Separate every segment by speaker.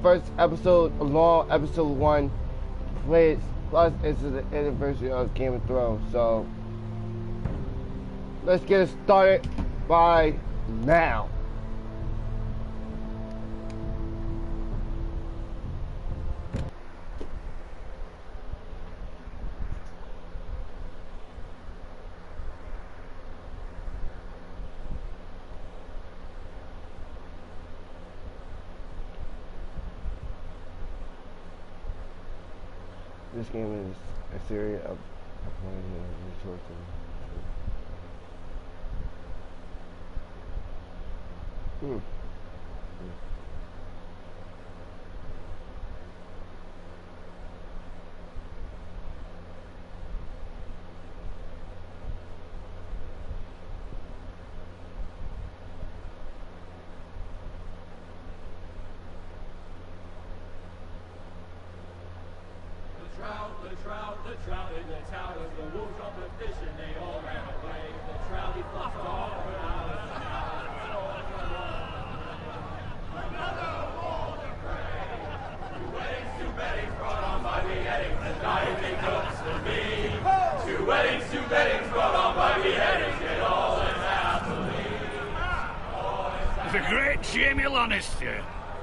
Speaker 1: first episode, along episode 1, plays, plus it's the anniversary of Game of Thrones. So let's get it started by now. This game is a series of resources.
Speaker 2: The trout in the towers, the wolves on the fish, and they all ran away. The trouty flopped off without a sound. Another war to pray. 2 weddings, 2 beddings brought on by beheadings, and diving hooks for me. 2 weddings, 2 beddings brought on by beheadings, yet all is happily.
Speaker 3: The great Jamie Lannister,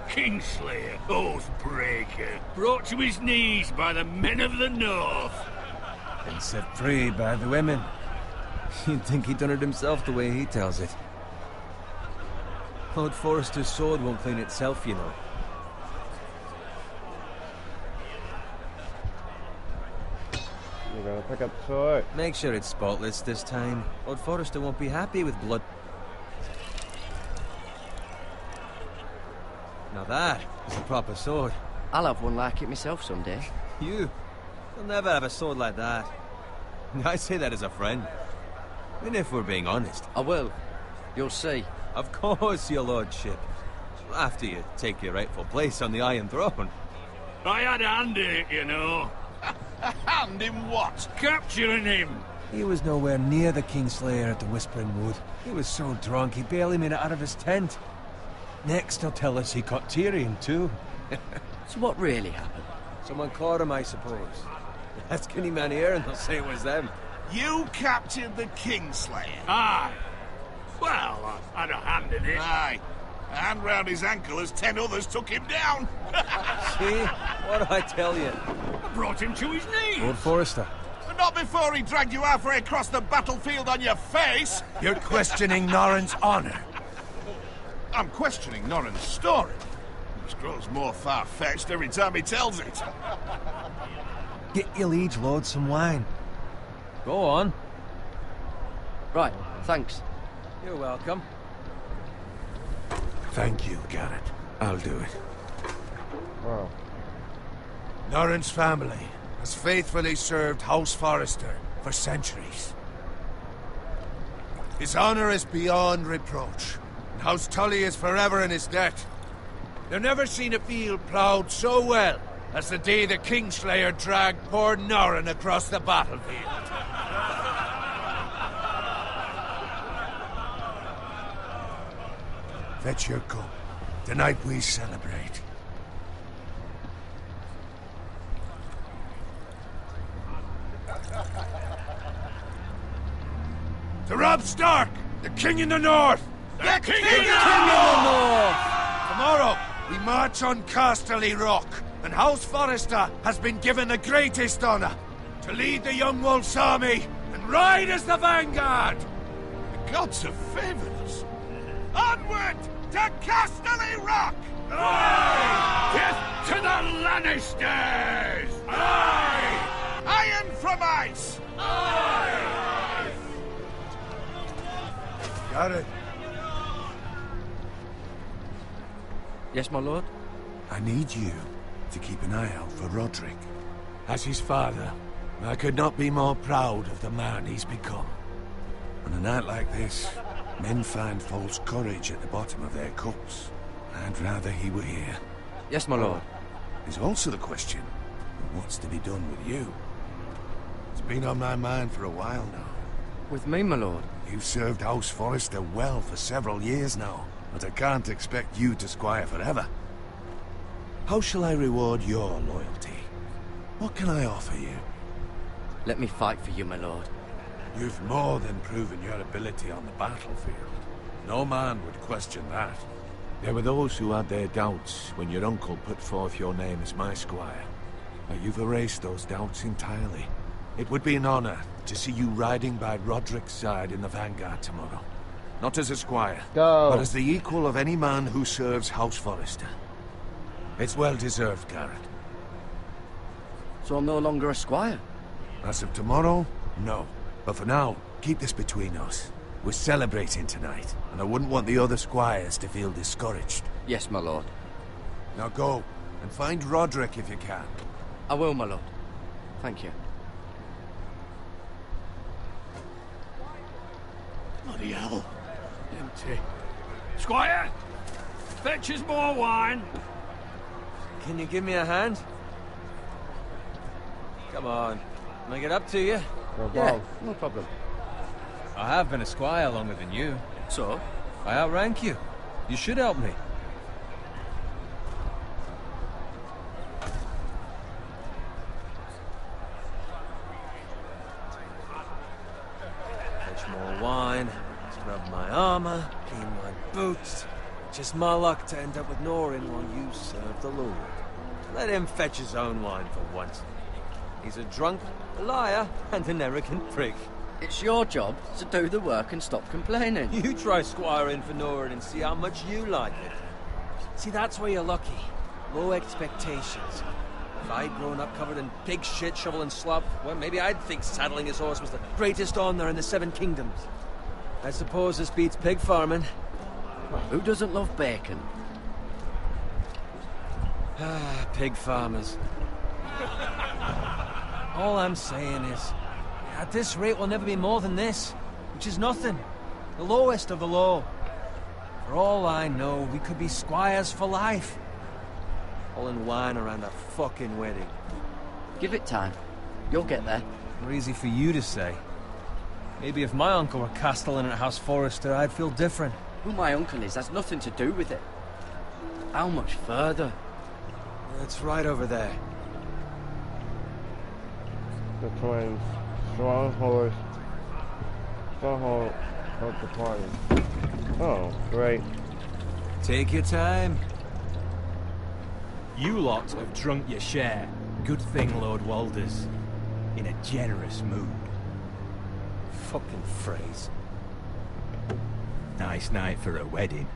Speaker 3: Kingslayer, Oathbreaker, brought to his knees by the men of the North.
Speaker 4: And set free by the women. You'd think he'd done it himself the way he tells it. Lord Forrester's sword won't clean itself, you know.
Speaker 1: You're gonna pick up the sword.
Speaker 4: Make sure it's spotless this time. Lord Forrester won't be happy with blood. Now that is a proper sword.
Speaker 5: I'll have one like it myself someday.
Speaker 4: You'll never have a sword like that. I say that as a friend. And if we're being honest.
Speaker 5: I will. You'll see.
Speaker 4: Of course, your lordship. After you take your rightful place on the Iron Throne.
Speaker 3: I had a hand in it, you know.
Speaker 6: A hand in what?
Speaker 3: Capturing him.
Speaker 4: He was nowhere near the Kingslayer at the Whispering Wood. He was so drunk he barely made it out of his tent. Next, he'll tell us he caught Tyrion, too.
Speaker 5: So what really happened?
Speaker 4: Someone caught him, I suppose. Ask any man here and they'll say it was them.
Speaker 6: You captured the Kingslayer?
Speaker 3: Aye. Well, I had a hand in it.
Speaker 6: Aye. A hand round his ankle as 10 others took him down.
Speaker 4: See? What do I tell you?
Speaker 3: I brought him to his knees.
Speaker 4: Lord Forrester.
Speaker 6: But not before he dragged you halfway across the battlefield on your face.
Speaker 7: You're questioning Norrin's honor.
Speaker 6: I'm questioning Norrin's story. It grows more far-fetched every time he tells it.
Speaker 4: Get your liege lord some wine. Go on.
Speaker 5: Right, thanks.
Speaker 4: You're welcome.
Speaker 7: Thank you, Garrett. I'll do it.
Speaker 1: Wow.
Speaker 7: Norrin's family has faithfully served House Forrester for centuries. His honor is beyond reproach. And House Tully is forever in his debt. They've never seen a field ploughed so well as the day the Kingslayer dragged poor Norrin across the battlefield. Fetch your cup. Tonight we celebrate. To Robb Stark, the King in the North!
Speaker 6: The King in
Speaker 7: the North! Tomorrow, we march on Casterly Rock, and House Forrester has been given the greatest honor to lead the Young Wolf's army and ride as the vanguard!
Speaker 6: The gods have favored us. Onward to Casterly Rock!
Speaker 3: Aye! Death to the Lannisters!
Speaker 6: Aye! Iron from ice!
Speaker 3: Aye!
Speaker 7: Got it.
Speaker 5: Yes, my lord?
Speaker 7: I need you to keep an eye out for Roderick. As his father, I could not be more proud of the man he's become. On a night like this, men find false courage at the bottom of their cups. I'd rather he were here.
Speaker 5: Yes, my lord.
Speaker 7: There's also the question of what's to be done with you. It's been on my mind for a while now.
Speaker 5: With me, my lord?
Speaker 7: You've served House Forrester well for several years now, but I can't expect you to squire forever. How shall I reward your loyalty? What can I offer you?
Speaker 5: Let me fight for you, my lord.
Speaker 7: You've more than proven your ability on the battlefield. No man would question that. There were those who had their doubts when your uncle put forth your name as my squire. But you've erased those doubts entirely. It would be an honor to see you riding by Roderick's side in the vanguard tomorrow. Not as a squire,
Speaker 1: Go.
Speaker 7: but as the equal of any man who serves House Forrester. It's well deserved, Garrett.
Speaker 5: So I'm no longer a squire?
Speaker 7: As of tomorrow, no. But for now, keep this between us. We're celebrating tonight, and I wouldn't want the other squires to feel discouraged.
Speaker 5: Yes, my lord.
Speaker 7: Now go, and find Roderick if you can.
Speaker 5: I will, my lord. Thank you.
Speaker 3: Bloody hell. Empty. Squire! Fetch us more wine.
Speaker 4: Can you give me a hand? Come on. Can I get up to you?
Speaker 1: No
Speaker 5: Yeah,
Speaker 1: problem.
Speaker 5: no problem.
Speaker 4: I have been a squire longer than you.
Speaker 5: So?
Speaker 4: I outrank you. You should help me. Fetch more wine, scrub my armor, clean my boots. Just my luck to end up with Norin while you serve the Lord. Let him fetch his own wine for once. He's a drunk, a liar, and an arrogant prick.
Speaker 5: It's your job to do the work and stop complaining.
Speaker 4: You try squiring for Norin and see how much you like it. See, that's where you're lucky. Low expectations. If I'd grown up covered in pig shit, shovel and slop, well, maybe I'd think saddling his horse was the greatest honor in the Seven Kingdoms. I suppose this beats pig farming.
Speaker 5: Who doesn't love bacon?
Speaker 4: Ah, pig farmers. All I'm saying is, at this rate we'll never be more than this, which is nothing. The lowest of the low. For all I know, we could be squires for life. All in wine around a fucking wedding.
Speaker 5: Give it time. You'll get there.
Speaker 4: More easy for you to say. Maybe if my uncle were castellan at House Forrester, I'd feel different.
Speaker 5: Who my uncle is has nothing to do with it. How much further?
Speaker 4: It's right over there.
Speaker 1: The twins. Stronghold of the party. Oh, great.
Speaker 4: Take your time.
Speaker 8: You lot have drunk your share. Good thing Lord Walder's in a generous mood.
Speaker 4: Fucking phrase.
Speaker 8: Nice night for a wedding.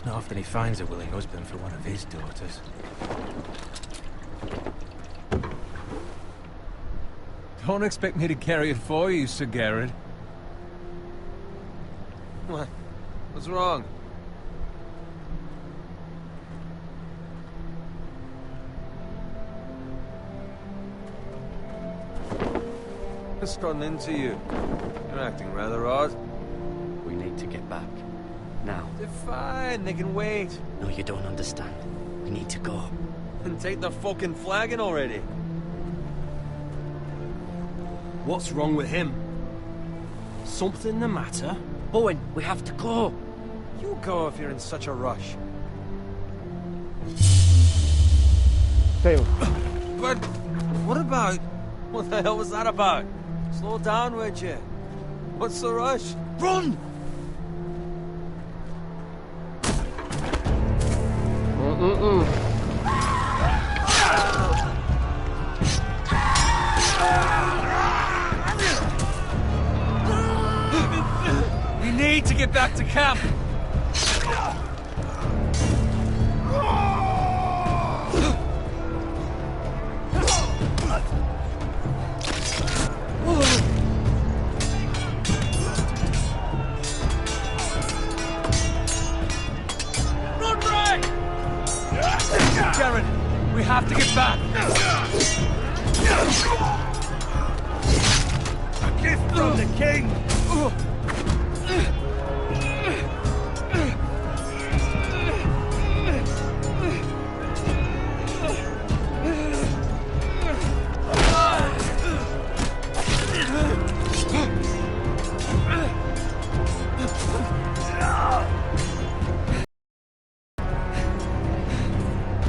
Speaker 8: Not often he finds a willing husband for one of his daughters.
Speaker 4: Don't expect me to carry it for you, Sir Garrett. What? What's wrong? Just run into you. You're acting rather odd.
Speaker 5: We need to get back. Now.
Speaker 4: They're fine, they can wait.
Speaker 5: No, you don't understand. We need to go.
Speaker 4: And take the fucking flagon already.
Speaker 8: What's wrong with him? Something the matter?
Speaker 5: Bowen, we have to go.
Speaker 4: You go if you're in such a rush.
Speaker 1: Save.
Speaker 4: But what about... What the hell was that about? Slow down, would you? What's the rush?
Speaker 5: Run!
Speaker 4: We need to get back to camp.
Speaker 3: Run, Ray!
Speaker 4: Garrett, we have to get back.
Speaker 3: A gift from the king!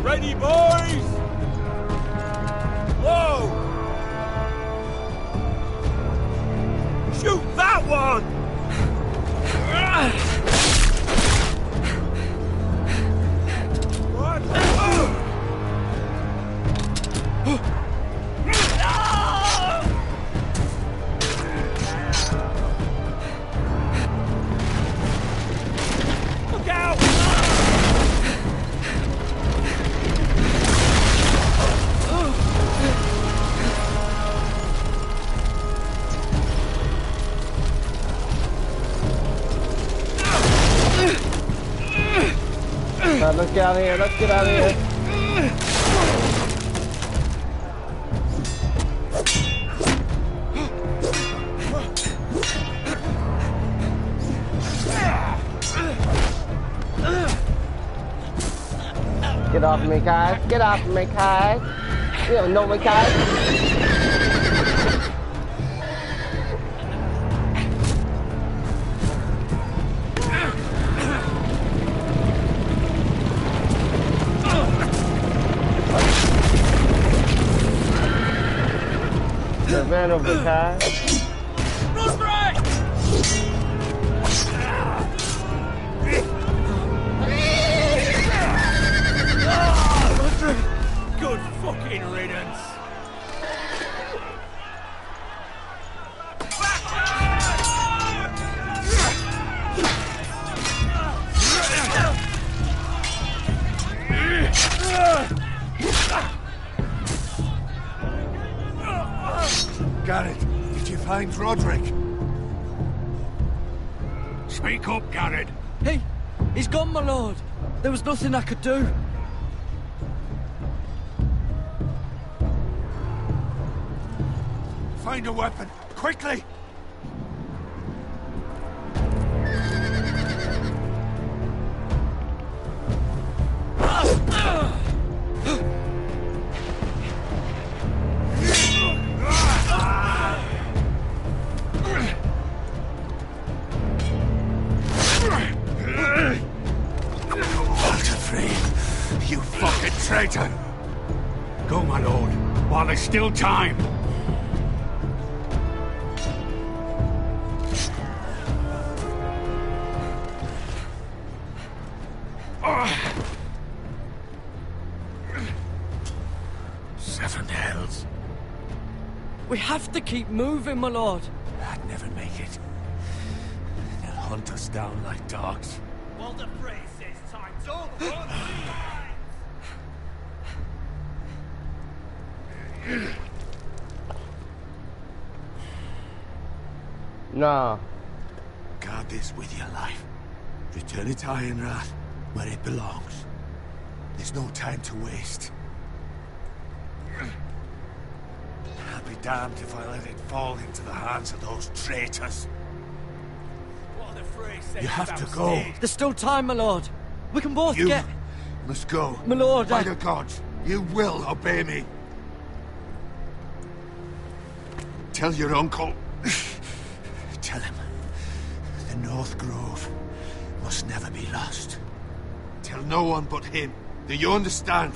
Speaker 3: Ready, boys? Whoa! Shoot that one! What? Look out!
Speaker 1: Let's get out of here. Let's get out of here. Get off me, guys. Get off me, guys. You don't know me, guys. Ran over the car.
Speaker 3: Run right! Good fucking riddance.
Speaker 7: Garrett, did you find Roderick?
Speaker 3: Speak up, Garrett.
Speaker 5: Hey, he's gone, my lord. There was nothing I could do.
Speaker 7: Find a weapon, quickly!
Speaker 3: You fucking traitor! Go, my lord, while there's still time. Seven hells.
Speaker 5: We have to keep moving, my lord.
Speaker 7: I'd never make it. They'll hunt us down like dogs.
Speaker 2: Well, the phrase says time's over.
Speaker 1: Nah.
Speaker 7: Guard this with your life. Return it to Ironrath, where it belongs. There's no time to waste. I'll be damned if I let it fall into the hands of those traitors.
Speaker 2: What the phrase says
Speaker 7: You have to
Speaker 2: about
Speaker 7: go.
Speaker 2: stage.
Speaker 5: There's still time, my lord. We can both
Speaker 7: You
Speaker 5: get...
Speaker 7: must go.
Speaker 5: My lord,
Speaker 7: By the gods, you will obey me. Tell your uncle. Tell him the North Grove must never be lost. Tell no one but him. Do you understand?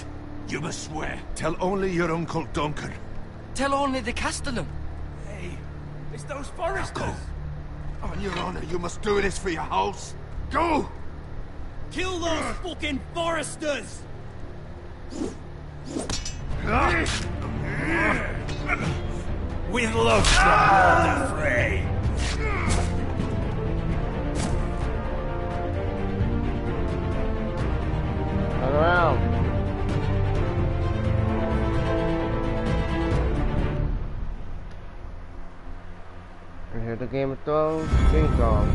Speaker 7: You must swear. Tell only your Uncle Duncan.
Speaker 5: Tell only the Castellan.
Speaker 2: Hey, it's those foresters.
Speaker 7: Go. On your honor, you must do this for your house. Go!
Speaker 2: Kill those fucking foresters!
Speaker 3: With love from Lord Frey.
Speaker 1: Turn around. And hear the Game of Thrones theme song.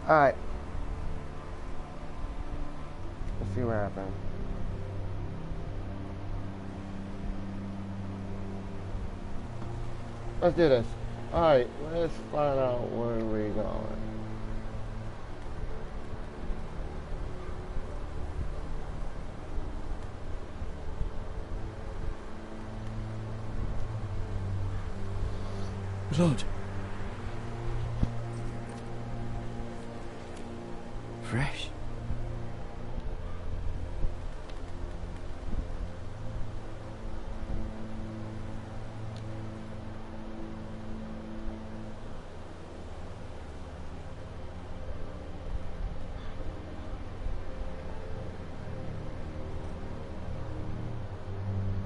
Speaker 1: Alright. Let's see what happens. Let's do this. Alright, let's find out where we're going.
Speaker 7: Blood.
Speaker 5: Fresh.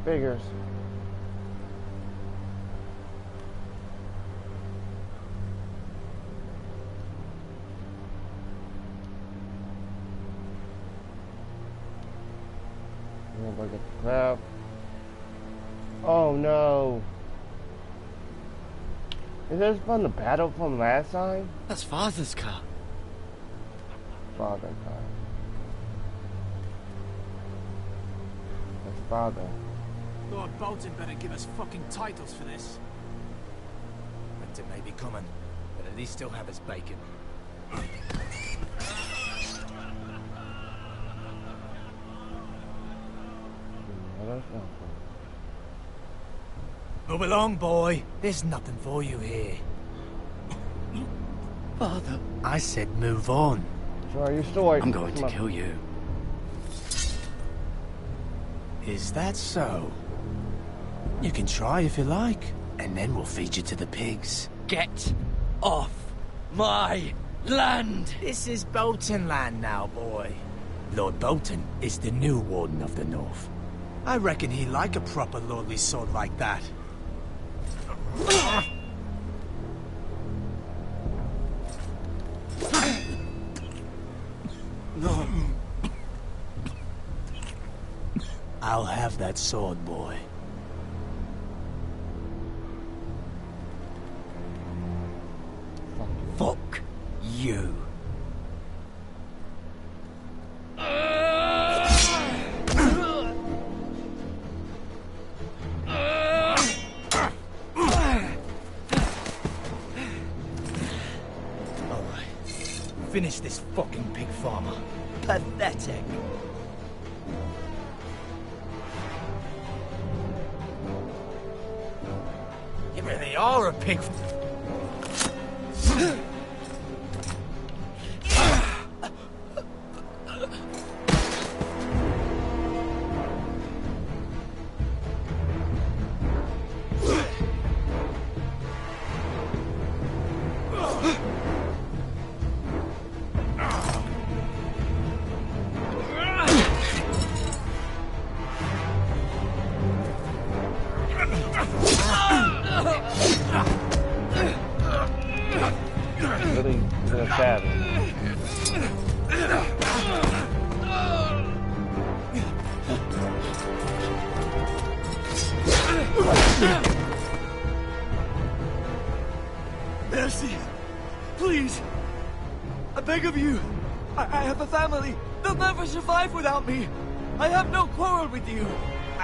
Speaker 1: Figures. Look at the crap. Oh no. Is this from the battle from last time?
Speaker 5: That's Father's car.
Speaker 1: Father car. That's father.
Speaker 8: Lord Bolton better give us fucking titles for this. Winter may be coming, but at least still have his bacon. Move along, boy. There's nothing for you here.
Speaker 5: Father.
Speaker 8: I said move on.
Speaker 1: Sorry, your story.
Speaker 5: I'm going to kill you.
Speaker 8: Is that so? You can try if you like, and then we'll feed you to the pigs.
Speaker 5: Get off my land!
Speaker 8: This is Bolton land now, boy. Lord Bolton is the new Warden of the North. I reckon he like a proper lordly sword like that.
Speaker 7: No.
Speaker 8: I'll have that sword, boy.
Speaker 5: Fuck you.
Speaker 8: Finish this fucking pig farmer.
Speaker 5: Pathetic.
Speaker 8: You really are a pig.
Speaker 1: Really stab him.
Speaker 9: Mercy! Please! I beg of you! I have a family! They'll never survive without me! I have no quarrel with you!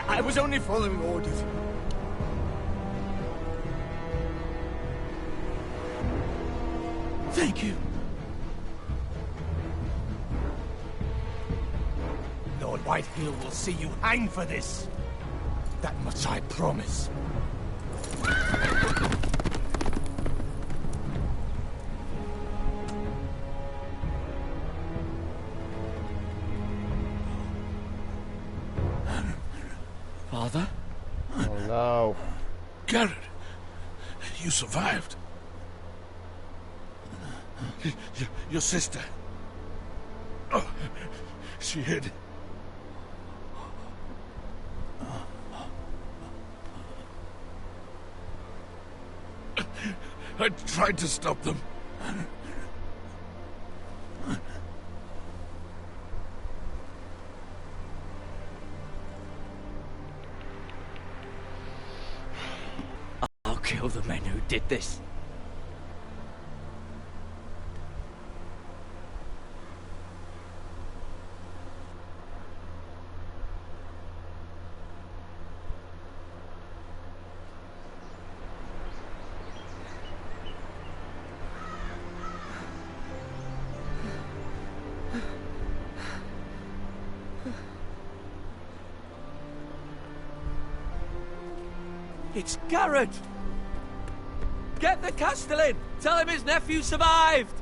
Speaker 9: I was only following orders. Thank you!
Speaker 8: Lord Whitehill will see you hang for this. That much I promise.
Speaker 5: Father?
Speaker 1: Oh no.
Speaker 7: Garrett, you survived. Your sister. Oh, she hid. I tried to stop them.
Speaker 5: I'll kill the men who did this.
Speaker 9: It's Garrett! Get the Castellan! Tell him his nephew survived!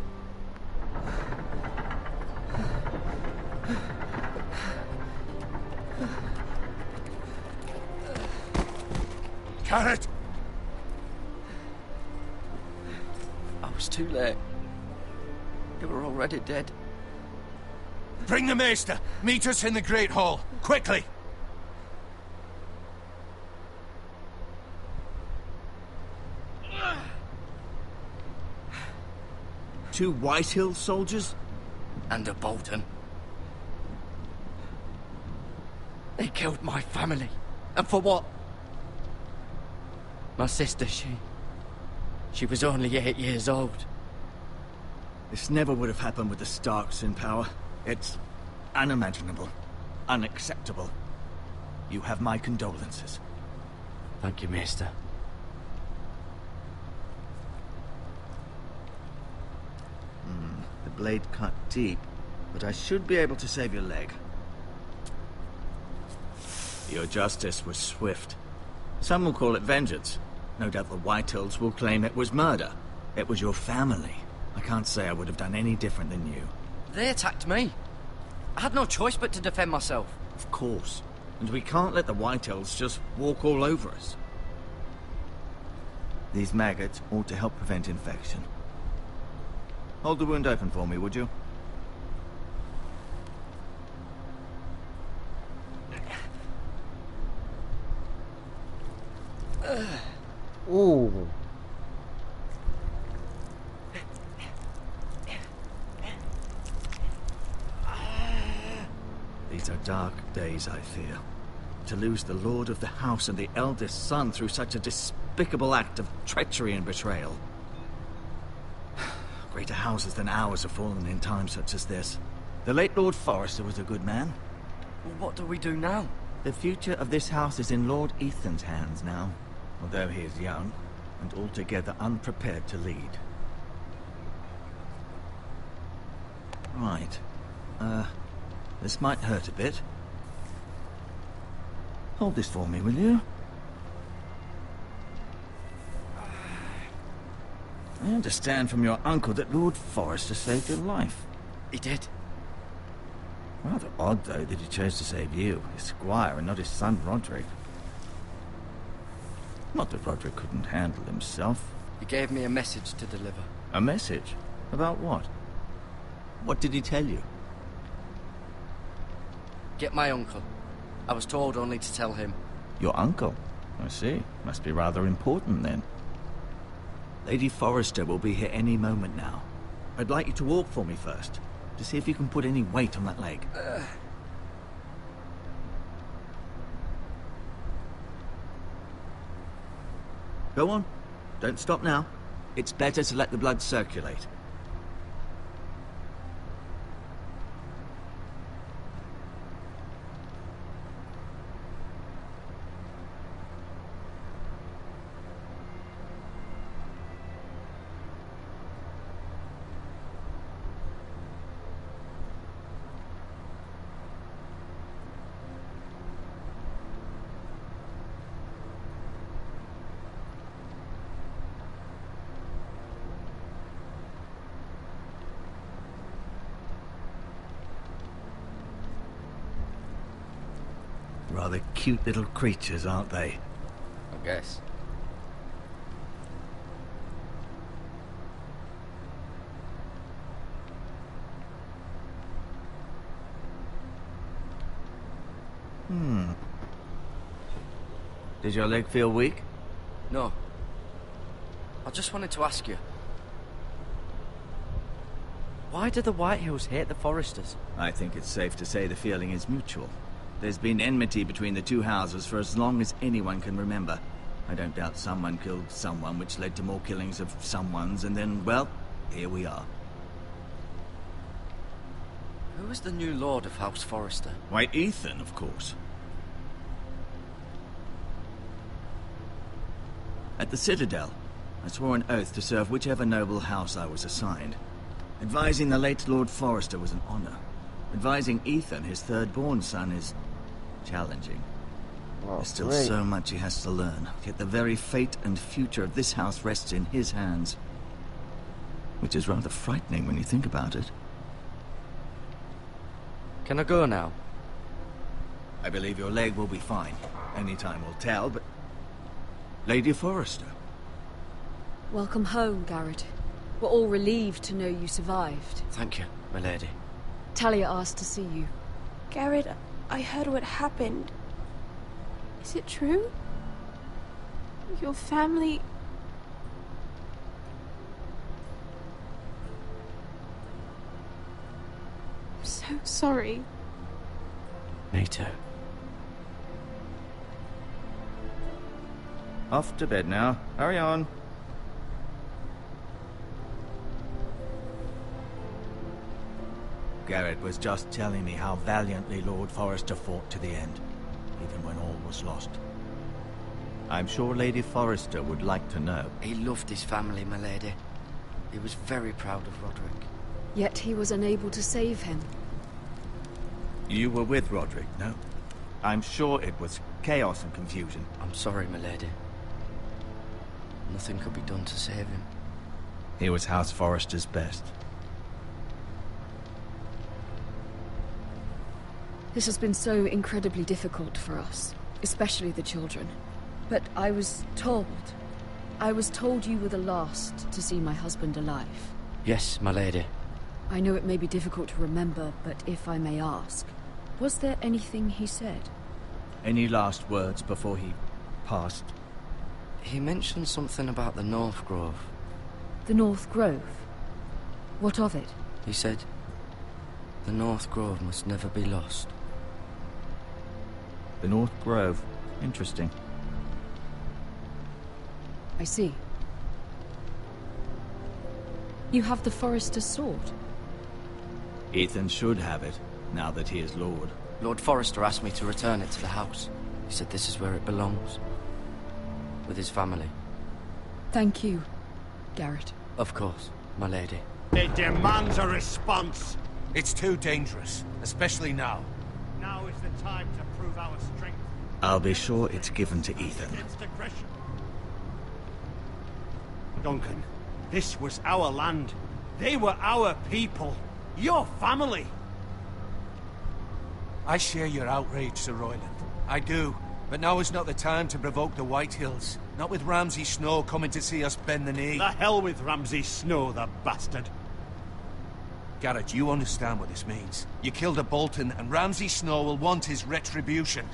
Speaker 7: Garrett!
Speaker 5: I was too late. They were already dead.
Speaker 7: Bring the Maester! Meet us in the Great Hall! Quickly!
Speaker 8: Two Whitehill soldiers?
Speaker 5: And a Bolton. They killed my family. And for what? My sister, she was only 8 years old.
Speaker 8: This never would have happened with the Starks in power. It's unimaginable. Unacceptable. You have my condolences.
Speaker 5: Thank you, Maester.
Speaker 8: The blade cut deep, but I should be able to save your leg. Your justice was swift. Some will call it vengeance. No doubt the Whitehills will claim it was murder. It was your family. I can't say I would have done any different than you.
Speaker 5: They attacked me. I had no choice but to defend myself.
Speaker 8: Of course. And we can't let the Whitehills just walk all over us. These maggots ought to help prevent infection. Hold the wound open for me, would you?
Speaker 1: Ooh.
Speaker 8: These are dark days, I fear. To lose the lord of the house and the eldest son through such a despicable act of treachery and betrayal. Greater houses than ours have fallen in times such as this. The late Lord Forrester was a good man.
Speaker 5: Well, what do we do now?
Speaker 8: The future of this house is in Lord Ethan's hands now, although he is young and altogether unprepared to lead. Right. This might hurt a bit. Hold this for me, will you? I understand from your uncle that Lord Forrester saved your life.
Speaker 5: He did.
Speaker 8: Rather odd, though, that he chose to save you, his squire, and not his son Roderick. Not that Roderick couldn't handle himself.
Speaker 5: He gave me a message to deliver.
Speaker 8: A message? About what? What did he tell you?
Speaker 5: Get my uncle. I was told only to tell him.
Speaker 8: Your uncle? I see. Must be rather important, then. Lady Forrester will be here any moment now. I'd like you to walk for me first, to see if you can put any weight on that leg. Go on. Don't stop now. It's better to let the blood circulate. Rather cute little creatures, aren't they?
Speaker 5: I guess.
Speaker 8: Does your leg feel weak?
Speaker 5: No. I just wanted to ask you. Why do the Whitehills hate the Forresters?
Speaker 8: I think it's safe to say the feeling is mutual. There's been enmity between the two houses for as long as anyone can remember. I don't doubt someone killed someone, which led to more killings of someones, and then, well, here we are.
Speaker 5: Who is the new Lord of House Forrester?
Speaker 8: Why, Ethan, of course. At the Citadel, I swore an oath to serve whichever noble house I was assigned. Advising the late Lord Forrester was an honor. Advising Ethan, his third-born son, is challenging.
Speaker 1: Oh,
Speaker 8: There's still
Speaker 1: great.
Speaker 8: so much he has to learn, yet the very fate and future of this house rests in his hands. Which is rather frightening when you think about it.
Speaker 5: Can I go now?
Speaker 8: I believe your leg will be fine. Any time will tell, but... Lady Forrester.
Speaker 10: Welcome home, Garrett. We're all relieved to know you survived.
Speaker 5: Thank you, my lady.
Speaker 10: Talia asked to see you.
Speaker 11: Garrett, I heard what happened. Is it true? Your family... I'm so sorry.
Speaker 5: Me too.
Speaker 8: Off to bed now. Hurry on. Garrett was just telling me how valiantly Lord Forrester fought to the end, even when all was lost. I'm sure Lady Forrester would like to know.
Speaker 5: He loved his family, my lady. He was very proud of Roderick.
Speaker 10: Yet he was unable to save him.
Speaker 8: You were with Roderick, no? I'm sure it was chaos and confusion.
Speaker 5: I'm sorry, my lady. Nothing could be done to save him.
Speaker 8: He was House Forrester's best.
Speaker 10: This has been so incredibly difficult for us, especially the children. But I was told you were the last to see my husband alive.
Speaker 5: Yes, my lady.
Speaker 10: I know it may be difficult to remember, but if I may ask, was there anything he said?
Speaker 8: Any last words before he passed?
Speaker 5: He mentioned something about the North Grove.
Speaker 10: The North Grove? What of it?
Speaker 5: He said, the North Grove must never be lost.
Speaker 8: The North Grove. Interesting.
Speaker 10: I see. You have the Forrester's sword.
Speaker 8: Ethan should have it, now that he is Lord.
Speaker 5: Lord Forrester asked me to return it to the house. He said this is where it belongs. With his family.
Speaker 10: Thank you, Garrett.
Speaker 5: Of course, my lady.
Speaker 3: It demands a response.
Speaker 7: It's too dangerous, especially now.
Speaker 3: Now is the time to prove our strength.
Speaker 8: I'll be sure it's given to Ethan.
Speaker 3: Against aggression. Duncan, this was our land. They were our people. Your family.
Speaker 7: I share your outrage, Sir Royland. I do. But now is not the time to provoke the Whitehills. Not with Ramsay Snow coming to see us bend the knee.
Speaker 3: The hell with Ramsay Snow, the bastard.
Speaker 7: Garrett, you understand what this means. You killed a Bolton, and Ramsay Snow will want his retribution.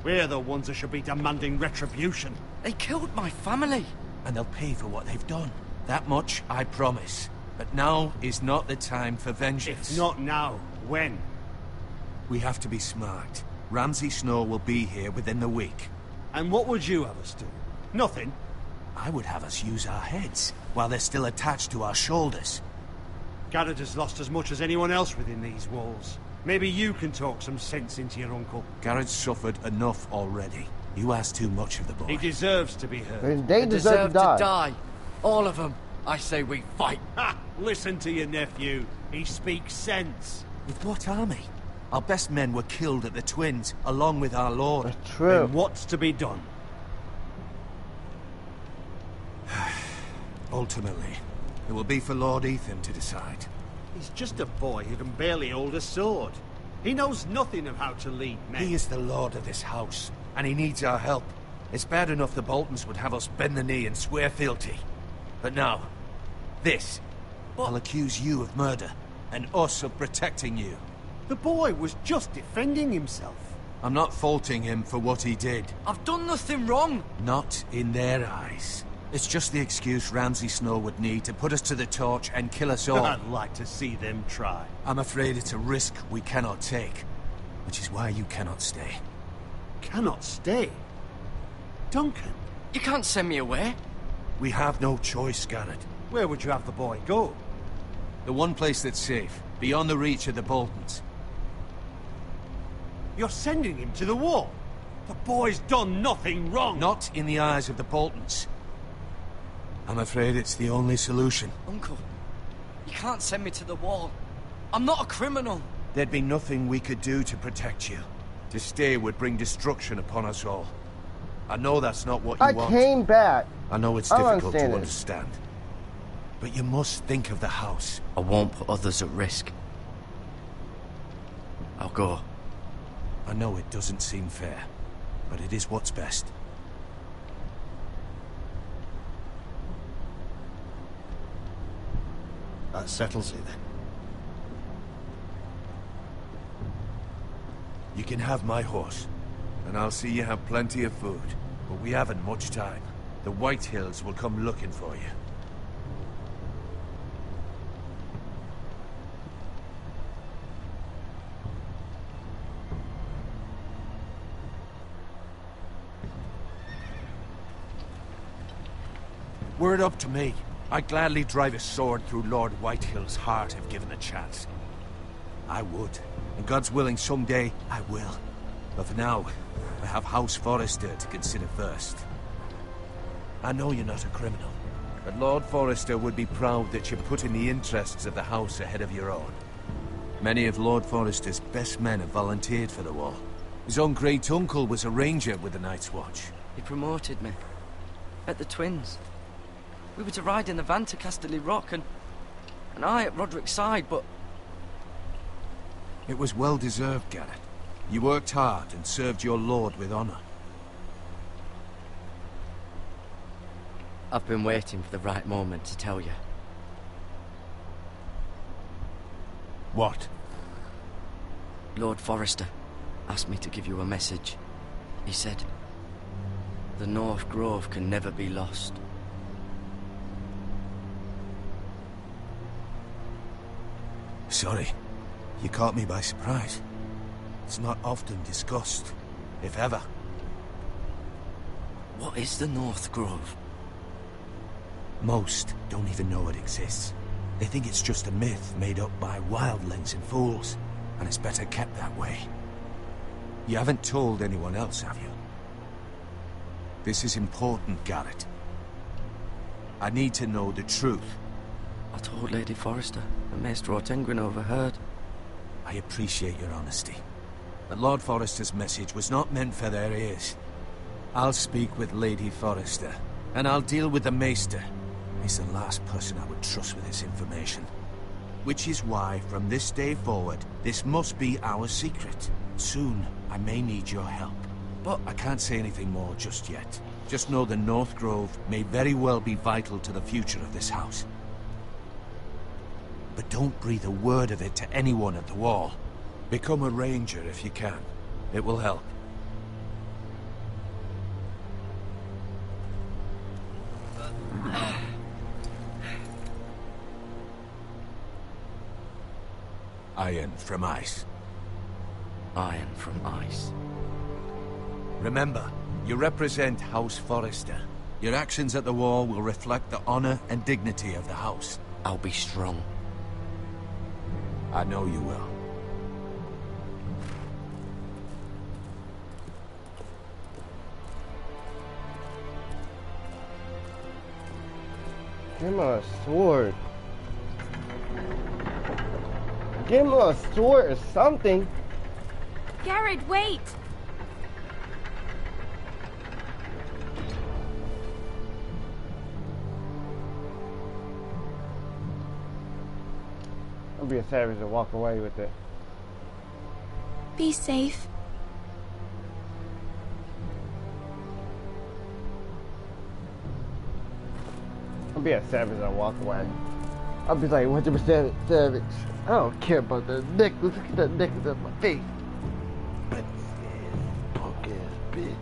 Speaker 3: We're the ones that should be demanding retribution.
Speaker 5: They killed my family.
Speaker 7: And they'll pay for what they've done. That much, I promise. But now is not the time for vengeance.
Speaker 3: If not now, when?
Speaker 7: We have to be smart. Ramsay Snow will be here within the week.
Speaker 3: And what would you have us do? Nothing?
Speaker 7: I would have us use our heads, while they're still attached to our shoulders.
Speaker 3: Garrett has lost as much as anyone else within these walls. Maybe you can talk some sense into your uncle.
Speaker 7: Garrett's suffered enough already. You ask too much of the boy.
Speaker 3: He deserves to be heard.
Speaker 1: They deserve to die.
Speaker 5: All of them. I say we fight.
Speaker 3: Ha! Listen to your nephew. He speaks sense.
Speaker 7: With what army? Our best men were killed at the Twins, along with our lord.
Speaker 1: That's true.
Speaker 3: Then what's to be done?
Speaker 7: Ultimately, it will be for Lord Ethan to decide.
Speaker 3: He's just a boy who can barely hold a sword. He knows nothing of how to lead men.
Speaker 7: He is the lord of this house, and he needs our help. It's bad enough the Boltons would have us bend the knee and swear fealty. But now, this. I'll accuse you of murder, and us of protecting you.
Speaker 3: The boy was just defending himself.
Speaker 7: I'm not faulting him for what he did.
Speaker 5: I've done nothing wrong.
Speaker 7: Not in their eyes. It's just the excuse Ramsay Snow would need to put us to the torch and kill us all.
Speaker 3: I'd like to see them try.
Speaker 7: I'm afraid it's a risk we cannot take, which is why you cannot stay.
Speaker 3: Cannot stay? Duncan?
Speaker 5: You can't send me away.
Speaker 7: We have no choice, Garrett.
Speaker 3: Where would you have the boy go?
Speaker 7: The one place that's safe, beyond the reach of the Boltons.
Speaker 3: You're sending him to the wall? The boy's done nothing wrong!
Speaker 7: Not in the eyes of the Boltons. I'm afraid it's the only solution.
Speaker 5: Uncle, you can't send me to the wall. I'm not a criminal.
Speaker 7: There'd be nothing we could do to protect you. To stay would bring destruction upon us all. I know that's not what you
Speaker 1: I
Speaker 7: want.
Speaker 1: came back.
Speaker 7: I know it's
Speaker 1: I don't
Speaker 7: difficult to
Speaker 1: understand
Speaker 7: understand. But you must think of the house.
Speaker 5: I won't put others at risk. I'll go.
Speaker 7: I know it doesn't seem fair, but it is what's best.
Speaker 12: That settles it then.
Speaker 7: You can have my horse, and I'll see you have plenty of food. But we haven't much time. The White Hills will come looking for you. Were it up to me, I'd gladly drive a sword through Lord Whitehill's heart if given a chance. I would. And God's willing, someday I will. But for now, I have House Forrester to consider first. I know you're not a criminal, but Lord Forrester would be proud that you're putting the interests of the house ahead of your own. Many of Lord Forrester's best men have volunteered for the war. His own great-uncle was a ranger with the Night's Watch.
Speaker 5: He promoted me. At the Twins. We were to ride in the van to Casterly Rock, and I at Roderick's side, but...
Speaker 7: It was well-deserved, Garrett. You worked hard and served your lord with honor.
Speaker 5: I've been waiting for the right moment to tell you.
Speaker 7: What?
Speaker 5: Lord Forrester asked me to give you a message. He said, the North Grove can never be lost.
Speaker 7: Sorry. You caught me by surprise. It's not often discussed, if ever.
Speaker 5: What is the North Grove?
Speaker 7: Most don't even know it exists. They think it's just a myth made up by wildlings and fools, and it's better kept that way. You haven't told anyone else, have you? This is important, Garrett. I need to know the truth.
Speaker 5: I told Lady Forrester, and Maester Ortengryn overheard.
Speaker 7: I appreciate your honesty. But Lord Forrester's message was not meant for their ears. I'll speak with Lady Forrester, and I'll deal with the Maester. He's the last person I would trust with this information. Which is why, from this day forward, this must be our secret. Soon, I may need your help. But I can't say anything more just yet. Just know the North Grove may very well be vital to the future of this house. But don't breathe a word of it to anyone at the wall. Become a ranger if you can. It will help. Iron from ice.
Speaker 5: Iron from ice.
Speaker 7: Remember, you represent House Forrester. Your actions at the wall will reflect the honor and dignity of the house.
Speaker 5: I'll be strong.
Speaker 7: I know you will.
Speaker 1: Give him a sword. Give him a sword or something.
Speaker 11: Garrett, wait!
Speaker 1: I'll be a savage and walk away with it.
Speaker 11: Be safe.
Speaker 1: I'll be a savage and walk away. I'll be like 100% savage. I don't care about the necklace. Look at that necklace on my face. What's this punk ass bitch?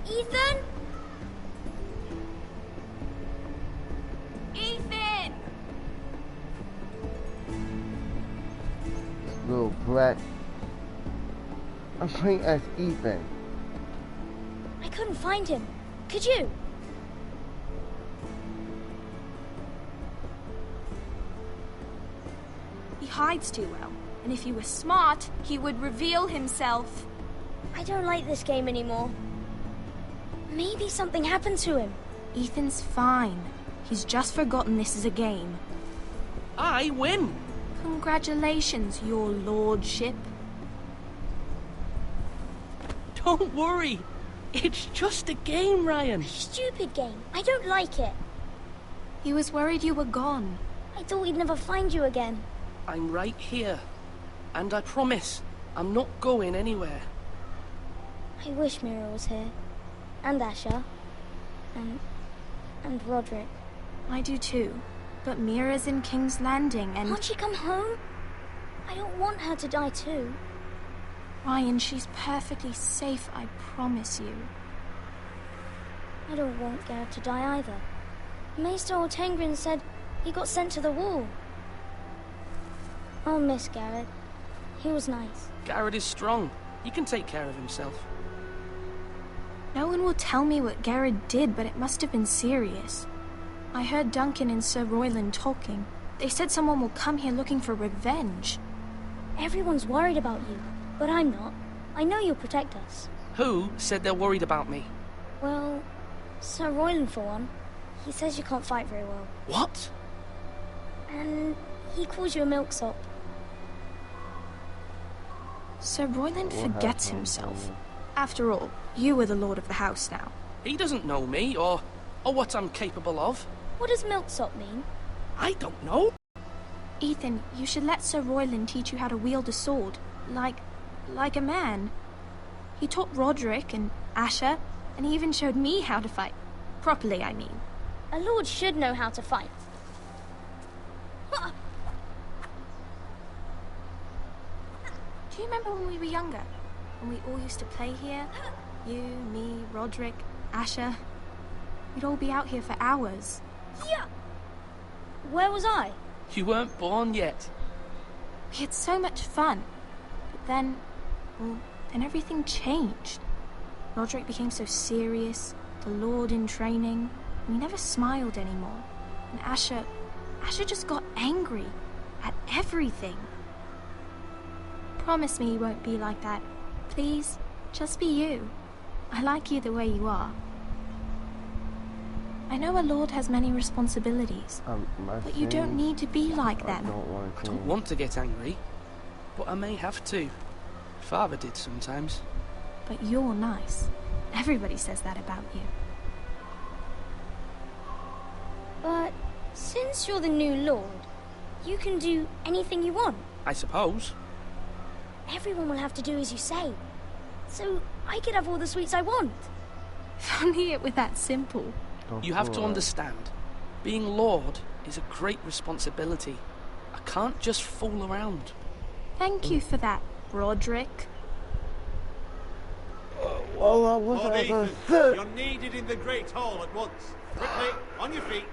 Speaker 13: Ethan?
Speaker 11: Ethan!
Speaker 1: Little brat. I'm trying to ask Ethan.
Speaker 13: I couldn't find him. Could you?
Speaker 11: He hides too well, and if he was smart, he would reveal himself.
Speaker 13: I don't like this game anymore. Maybe something happened to him.
Speaker 11: Ethan's fine. He's just forgotten this is a game.
Speaker 9: I win!
Speaker 11: Congratulations, your lordship.
Speaker 9: Don't worry. It's just a game, Ryan.
Speaker 13: Stupid game. I don't like it.
Speaker 11: He was worried you were gone.
Speaker 13: I thought we'd never find you again.
Speaker 9: I'm right here. And I promise, I'm not going anywhere.
Speaker 13: I wish Mira was here. And Asher. And Roderick.
Speaker 11: I do too. But Mira's in King's Landing and...
Speaker 13: Can't she come home? I don't want her to die too.
Speaker 11: Ryan, she's perfectly safe, I promise you.
Speaker 13: I don't want Garrett to die either. Maester Ortengrin said he got sent to the wall. I'll miss Garrett. He was nice.
Speaker 9: Garrett is strong. He can take care of himself.
Speaker 11: No one will tell me what Garrett did, but it must have been serious. I heard Duncan and Sir Royland talking. They said someone will come here looking for revenge.
Speaker 13: Everyone's worried about you, but I'm not. I know you'll protect us.
Speaker 9: Who said they're worried about me?
Speaker 13: Well, Sir Royland for one. He says you can't fight very well.
Speaker 9: What?
Speaker 13: And he calls you a milksop.
Speaker 11: Sir Royland forgets himself. After all, you are the lord of the house now.
Speaker 9: He doesn't know me, or what I'm capable of.
Speaker 13: What does milksop mean?
Speaker 9: I don't know.
Speaker 11: Ethan, you should let Sir Royland teach you how to wield a sword. Like a man. He taught Roderick and Asher, and he even showed me how to fight. Properly, I mean.
Speaker 13: A lord should know how to fight.
Speaker 11: Do you remember when we were younger? When we all used to play here? You, me, Roderick, Asher. We'd all be out here for hours.
Speaker 13: Yeah. Where was I?
Speaker 9: You weren't born yet.
Speaker 11: We had so much fun. But then, well, then everything changed. Roderick became so serious, the Lord in training, and he never smiled anymore. And Asher just got angry at everything. Promise me you won't be like that. Please, just be you. I like you the way you are. I know a lord has many responsibilities, but you don't need to be like them.
Speaker 9: I don't want to get angry, but I may have to. Father did sometimes.
Speaker 11: But you're nice. Everybody says that about you.
Speaker 13: But since you're the new lord, you can do anything you want.
Speaker 9: I suppose.
Speaker 13: Everyone will have to do as you say. So I could have all the sweets I want.
Speaker 11: If only it were that simple.
Speaker 9: You have to understand, being lord is a great responsibility. I can't just fool around.
Speaker 11: Thank you for that, Roderick.
Speaker 1: Well, what's
Speaker 2: Lord
Speaker 1: I gonna
Speaker 2: Ethan,
Speaker 1: say?
Speaker 2: you're needed in the Great Hall at once. Quickly, on your feet.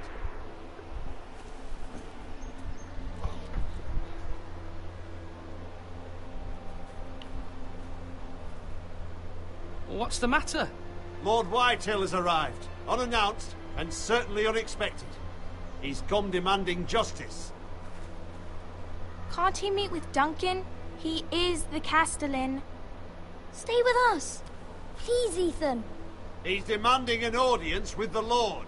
Speaker 9: What's the matter?
Speaker 2: Lord Whitehill has arrived, unannounced and certainly unexpected. He's come demanding justice.
Speaker 11: Can't he meet with Duncan? He is the Castellan.
Speaker 13: Stay with us. Please, Ethan.
Speaker 2: He's demanding an audience with the Lord.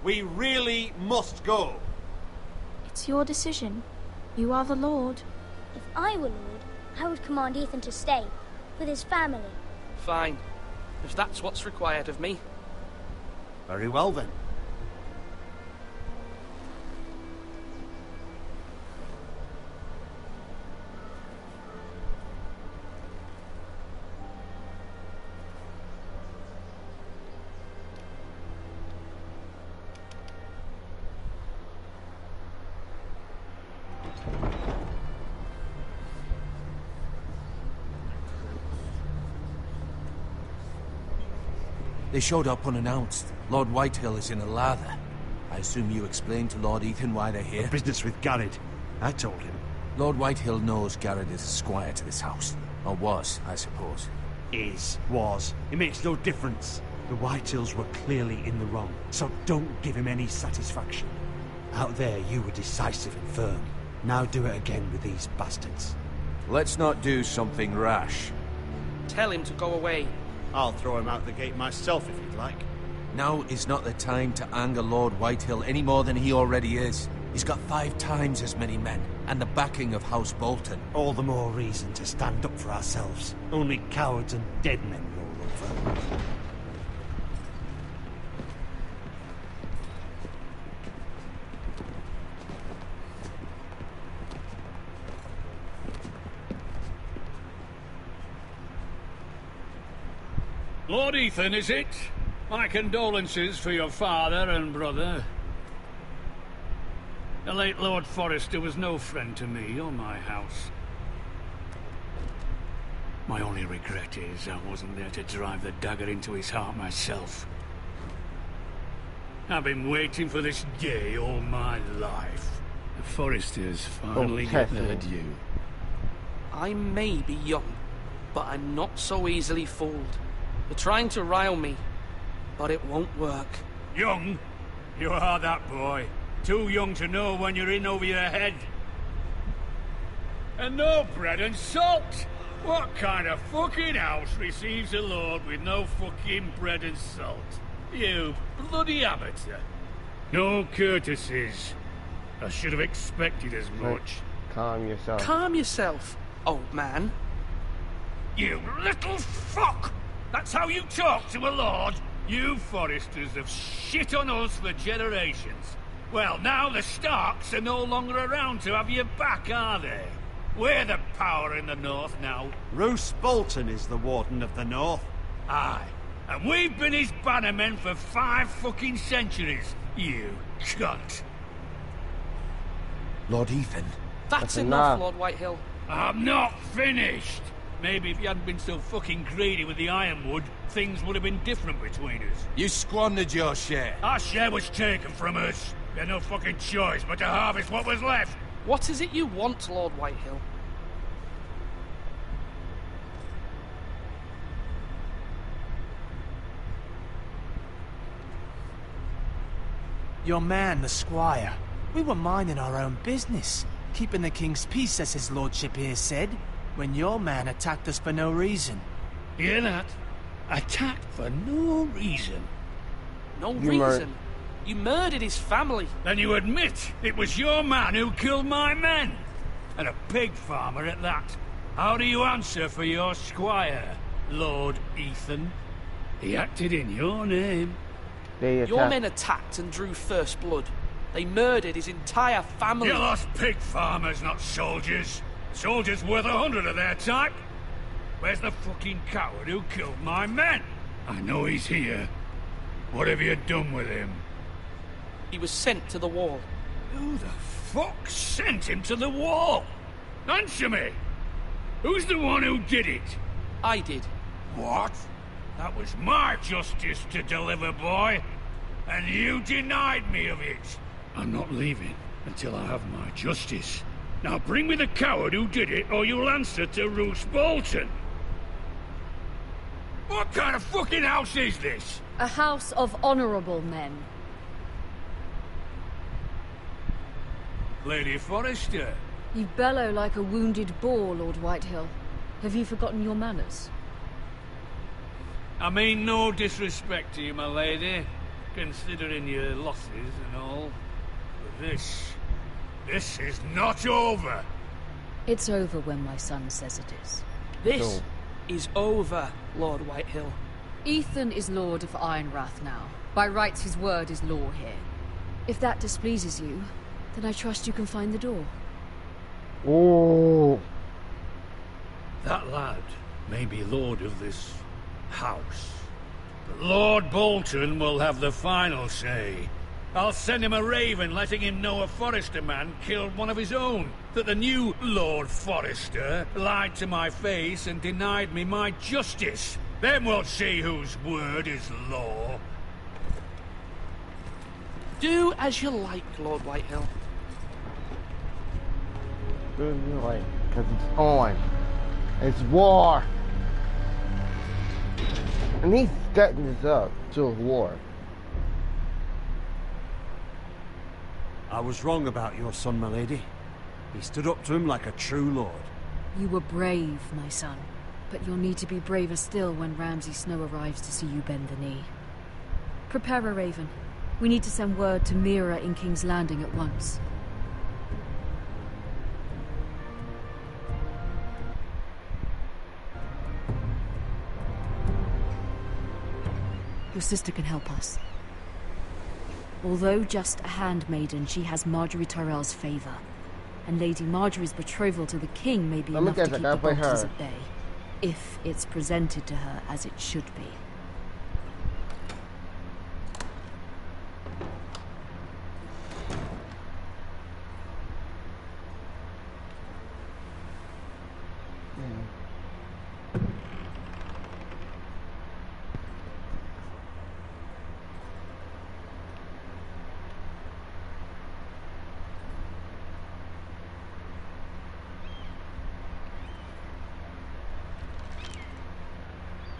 Speaker 2: We really must go.
Speaker 11: It's your decision. You are the Lord.
Speaker 13: If I were lord, I would command Ethan to stay with his family.
Speaker 9: Fine. If that's what's required of me.
Speaker 2: Very well then.
Speaker 7: They showed up unannounced. Lord Whitehill is in a lather. I assume you explained to Lord Ethan why they're here?
Speaker 2: Business with Garrett. I told him.
Speaker 7: Lord Whitehill knows Garrett is a squire to this house. Or was, I suppose.
Speaker 12: Was. It makes no difference. The Whitehills were clearly in the wrong, so don't give him any satisfaction. Out there, you were decisive and firm. Now do it again with these bastards.
Speaker 7: Let's not do something rash.
Speaker 9: Tell him to go away.
Speaker 12: I'll throw him out the gate myself if you'd like.
Speaker 7: Now is not the time to anger Lord Whitehill any more than he already is. He's got 5 times as many men, and the backing of House Bolton.
Speaker 12: All the more reason to stand up for ourselves. Only cowards and dead men roll over.
Speaker 3: Lord Ethan, is it? My condolences for your father and brother. The late Lord Forrester was no friend to me or my house. My only regret is I wasn't there to drive the dagger into his heart myself. I've been waiting for this day all my life. The Forresters finally get their due.
Speaker 14: I may be young, but I'm not so easily fooled. You're trying to rile me, but it won't work.
Speaker 3: Young? You are that boy. Too young to know when you're in over your head. And no bread and salt! What kind of fucking house receives a lord with no fucking bread and salt? You bloody amateur. No courtesies. I should have expected as much.
Speaker 1: Calm yourself.
Speaker 14: Calm yourself, old man.
Speaker 3: You little fuck! That's how you talk to a lord? You Forresters have shit on us for generations. Well, now the Starks are no longer around to have your back, are they? We're the power in the north now.
Speaker 12: Roose Bolton is the Warden of the North.
Speaker 3: Aye. And we've been his bannermen for 5 fucking centuries, you cunt.
Speaker 7: Lord Ethan.
Speaker 14: That's enough, Lord Whitehill.
Speaker 3: I'm not finished. Maybe if you hadn't been so fucking greedy with the ironwood, things would have been different between us.
Speaker 7: You squandered your share.
Speaker 3: Our share was taken from us. We had no fucking choice but to harvest what was left.
Speaker 14: What is it you want, Lord Whitehill?
Speaker 9: Your man, the squire. We were minding our own business, keeping the king's peace, as his lordship here said, when your man attacked us for no reason.
Speaker 3: Hear that? Attacked for no reason.
Speaker 14: No reason? You murdered his family.
Speaker 3: Then you admit it was your man who killed my men. And a pig farmer at that. How do you answer for your squire, Lord Ethan? He acted in your name.
Speaker 14: Your men attacked and drew first blood. They murdered his entire family.
Speaker 3: You lost pig farmers, not soldiers. Soldiers worth 100 of their type. Where's the fucking coward who killed my men? I know he's here. What have you done with him?
Speaker 14: He was sent to the wall.
Speaker 3: Who the fuck sent him to the wall? Answer me! Who's the one who did it?
Speaker 14: I did.
Speaker 3: What? That was my justice to deliver, boy. And you denied me of it. I'm not leaving until I have my justice. Now bring me the coward who did it, or you'll answer to Roose Bolton. What kind of fucking house is this?
Speaker 10: A house of honorable men.
Speaker 3: Lady Forrester.
Speaker 10: You bellow like a wounded boar, Lord Whitehill. Have you forgotten your manners?
Speaker 3: I mean no disrespect to you, my lady, considering your losses and all. But this is not over.
Speaker 10: It's over when my son says it is.
Speaker 14: This is over, Lord Whitehill.
Speaker 10: Ethan is Lord of Ironrath now. By rights, his word is law here. If that displeases you, then I trust you can find the door.
Speaker 1: Oh.
Speaker 3: That lad may be lord of this house, but Lord Bolton will have the final say. I'll send him a raven letting him know a Forrester man killed one of his own, that the new Lord Forrester lied to my face and denied me my justice. Then we'll see whose word is law.
Speaker 14: Do as you like, Lord Whitehill.
Speaker 1: Do as you like, because it's on. It's war. And he's setting this up to a war.
Speaker 12: I was wrong about your son, my lady. He stood up to him like a true lord.
Speaker 10: You were brave, my son. but you'll need to be braver still when Ramsay Snow arrives to see you bend the knee. Prepare a raven. We need to send word to Mira in King's Landing at once. Your sister can help us. Although just a handmaiden, she has Marjorie Tyrell's favor. And Lady Marjorie's betrothal to the king may be enough to keep the Boltons at bay, if it's presented to her as it should be.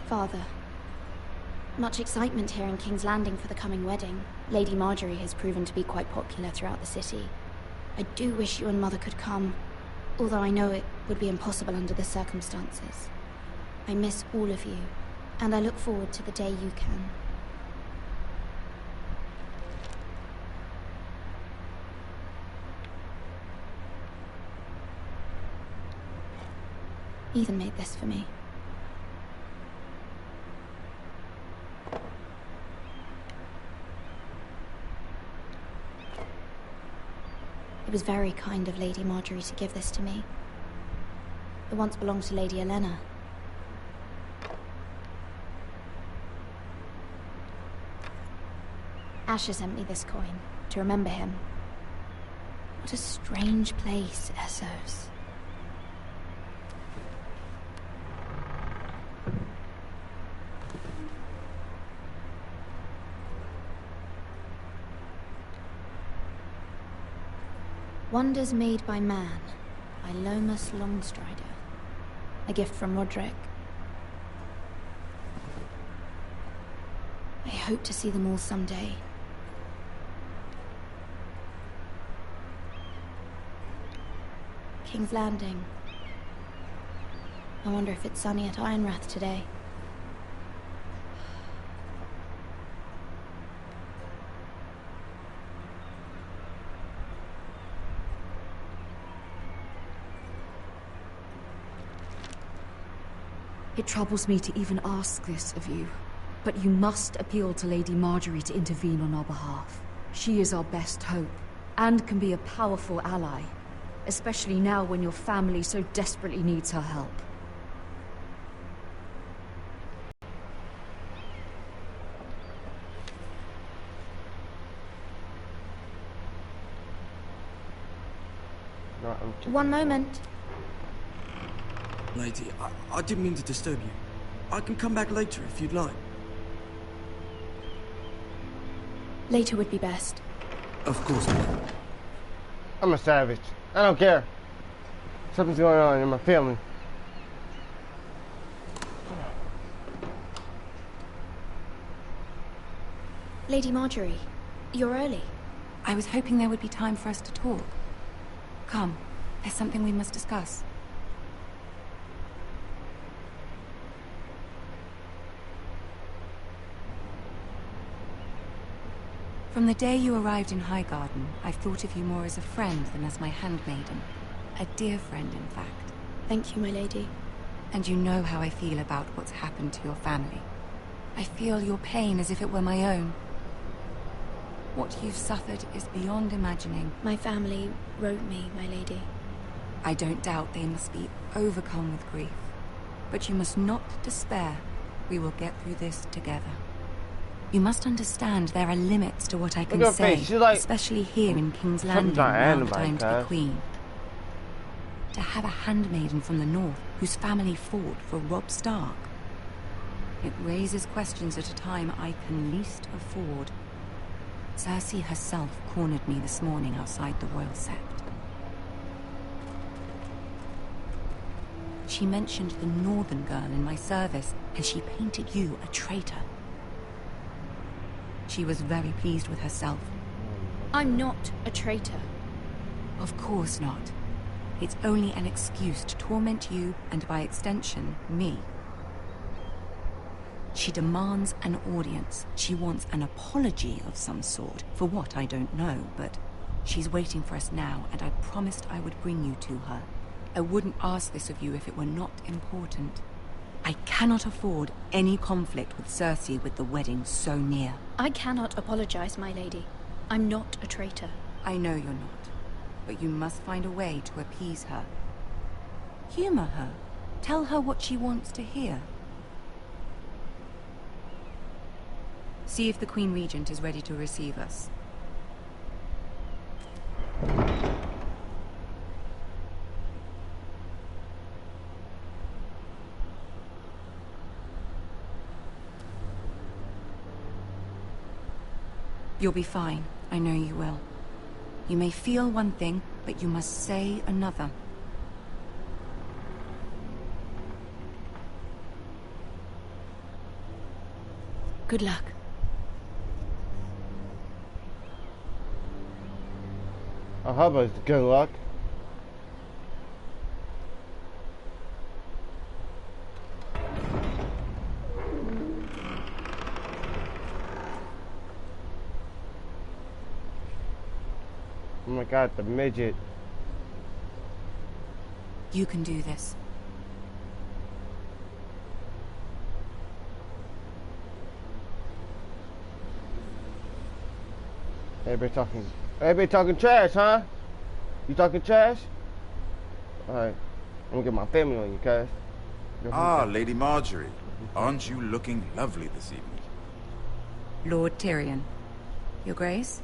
Speaker 11: Father, much excitement here in King's Landing for the coming wedding. Lady Marjorie has proven to be quite popular throughout the city. I do wish you and Mother could come, although I know it would be impossible under the circumstances. I miss all of you, and I look forward to the day you can. Ethan made this for me. It was very kind of Lady Marjorie to give this to me. It once belonged to Lady Elena. Asher sent me this coin to remember him. What a strange place, Essos. Wonders Made by Man, by Lomas Longstrider. A gift from Roderick. I hope to see them all someday. King's Landing. I wonder if it's sunny at Ironrath today.
Speaker 10: It troubles me to even ask this of you, but you must appeal to Lady Marjorie to intervene on our behalf. She is our best hope, and can be a powerful ally, especially now when your family so desperately needs her help.
Speaker 11: One moment.
Speaker 15: Lady, I didn't mean to disturb you. I can come back later if you'd like.
Speaker 11: Later would be best.
Speaker 15: Of course, ma'am.
Speaker 1: I'm a savage. I don't care. Something's going on in my family.
Speaker 11: Lady Marjorie, you're early.
Speaker 16: I was hoping there would be time for us to talk. Come, there's something we must discuss. From the day you arrived in Highgarden, I've thought of you more as a friend than as my handmaiden. A dear friend, in fact.
Speaker 11: Thank you, my lady.
Speaker 16: And you know how I feel about what's happened to your family. I feel your pain as if it were my own. What you've suffered is beyond imagining.
Speaker 11: My family wrote me, my lady.
Speaker 16: I don't doubt they must be overcome with grief. But you must not despair. We will get through this together. You must understand there are limits to what I can say, like, especially here in King's Landing, now that I'm to be queen. To have a handmaiden from the north whose family fought for Robb Stark. It raises questions at a time I can least afford. Cersei herself cornered me this morning outside the Royal Sept. She mentioned the northern girl in my service, and she painted you a traitor. She was very pleased with herself.
Speaker 11: I'm not a traitor.
Speaker 16: Of course not. It's only an excuse to torment you, and by extension, me. She demands an audience. She wants an apology of some sort. For what, I don't know, but she's waiting for us now, and I promised I would bring you to her. I wouldn't ask this of you if it were not important. I cannot afford any conflict with Cersei with the wedding so near.
Speaker 17: I cannot apologize, my lady. I'm not a traitor.
Speaker 16: I know you're not, but you must find a way to appease her. Humor her. Tell her what she wants to hear. See if the Queen Regent is ready to receive us. You'll be fine. I know you will. You may feel one thing, but you must say another. Good luck.
Speaker 1: Oh, how about good luck? Oh my god, the midget.
Speaker 16: You can do this. Everybody talking trash, huh? You talking trash? Alright. I'm gonna get my family on you, cuz.
Speaker 18: Ah, Lady Marjorie. Aren't you looking lovely this evening?
Speaker 16: Lord Tyrion. Your Grace?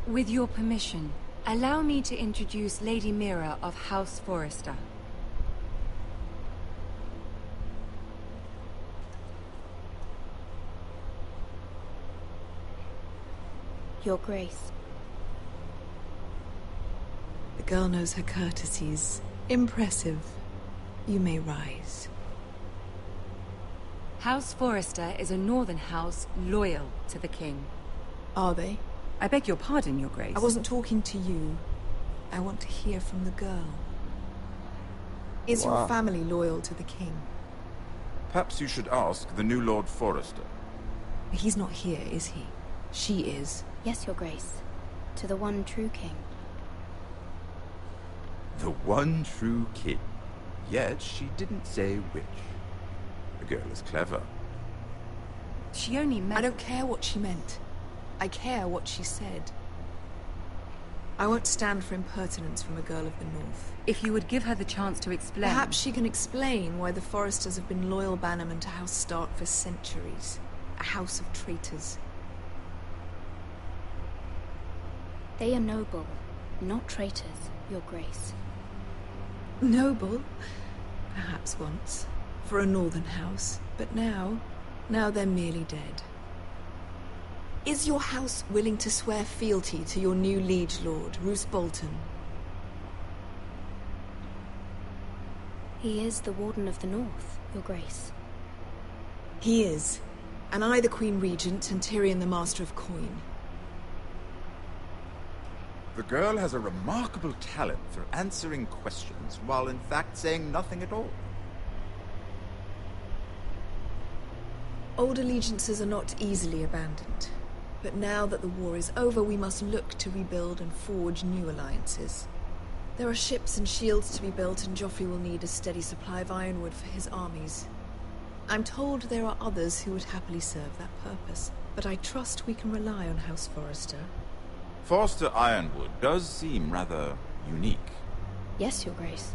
Speaker 16: With your permission, allow me to introduce Lady Mira of House Forrester.
Speaker 17: Your Grace.
Speaker 19: The girl knows her courtesies. Impressive. You may rise.
Speaker 16: House Forrester is a northern house loyal to the king.
Speaker 19: Are they?
Speaker 16: I beg your pardon, Your Grace.
Speaker 19: I wasn't talking to you. I want to hear from the girl. Is your family loyal to the king?
Speaker 18: Perhaps you should ask the new Lord Forrester.
Speaker 19: He's not here, is he? She is.
Speaker 17: Yes, Your Grace. To the one true king.
Speaker 18: The one true king. Yet she didn't say which. The girl is clever.
Speaker 16: She only meant...
Speaker 19: I don't care what she meant. I care what she said. I won't stand for impertinence from a girl of the North.
Speaker 16: If you would give her the chance to explain...
Speaker 19: Perhaps she can explain why the Forresters have been loyal bannermen to House Stark for centuries. A house of traitors.
Speaker 17: They are noble, not traitors, Your Grace.
Speaker 19: Noble? Perhaps once. For a northern house. But now they're merely dead. Is your house willing to swear fealty to your new liege lord, Roose Bolton?
Speaker 17: He is the Warden of the North, Your Grace.
Speaker 19: He is. And I the Queen Regent and Tyrion the Master of Coin.
Speaker 18: The girl has a remarkable talent for answering questions while in fact saying nothing at all.
Speaker 19: Old allegiances are not easily abandoned. But now that the war is over, we must look to rebuild and forge new alliances. There are ships and shields to be built, and Joffrey will need a steady supply of ironwood for his armies. I'm told there are others who would happily serve that purpose, but I trust we can rely on House Forrester.
Speaker 18: Forster Ironwood does seem rather unique.
Speaker 17: Yes, Your Grace.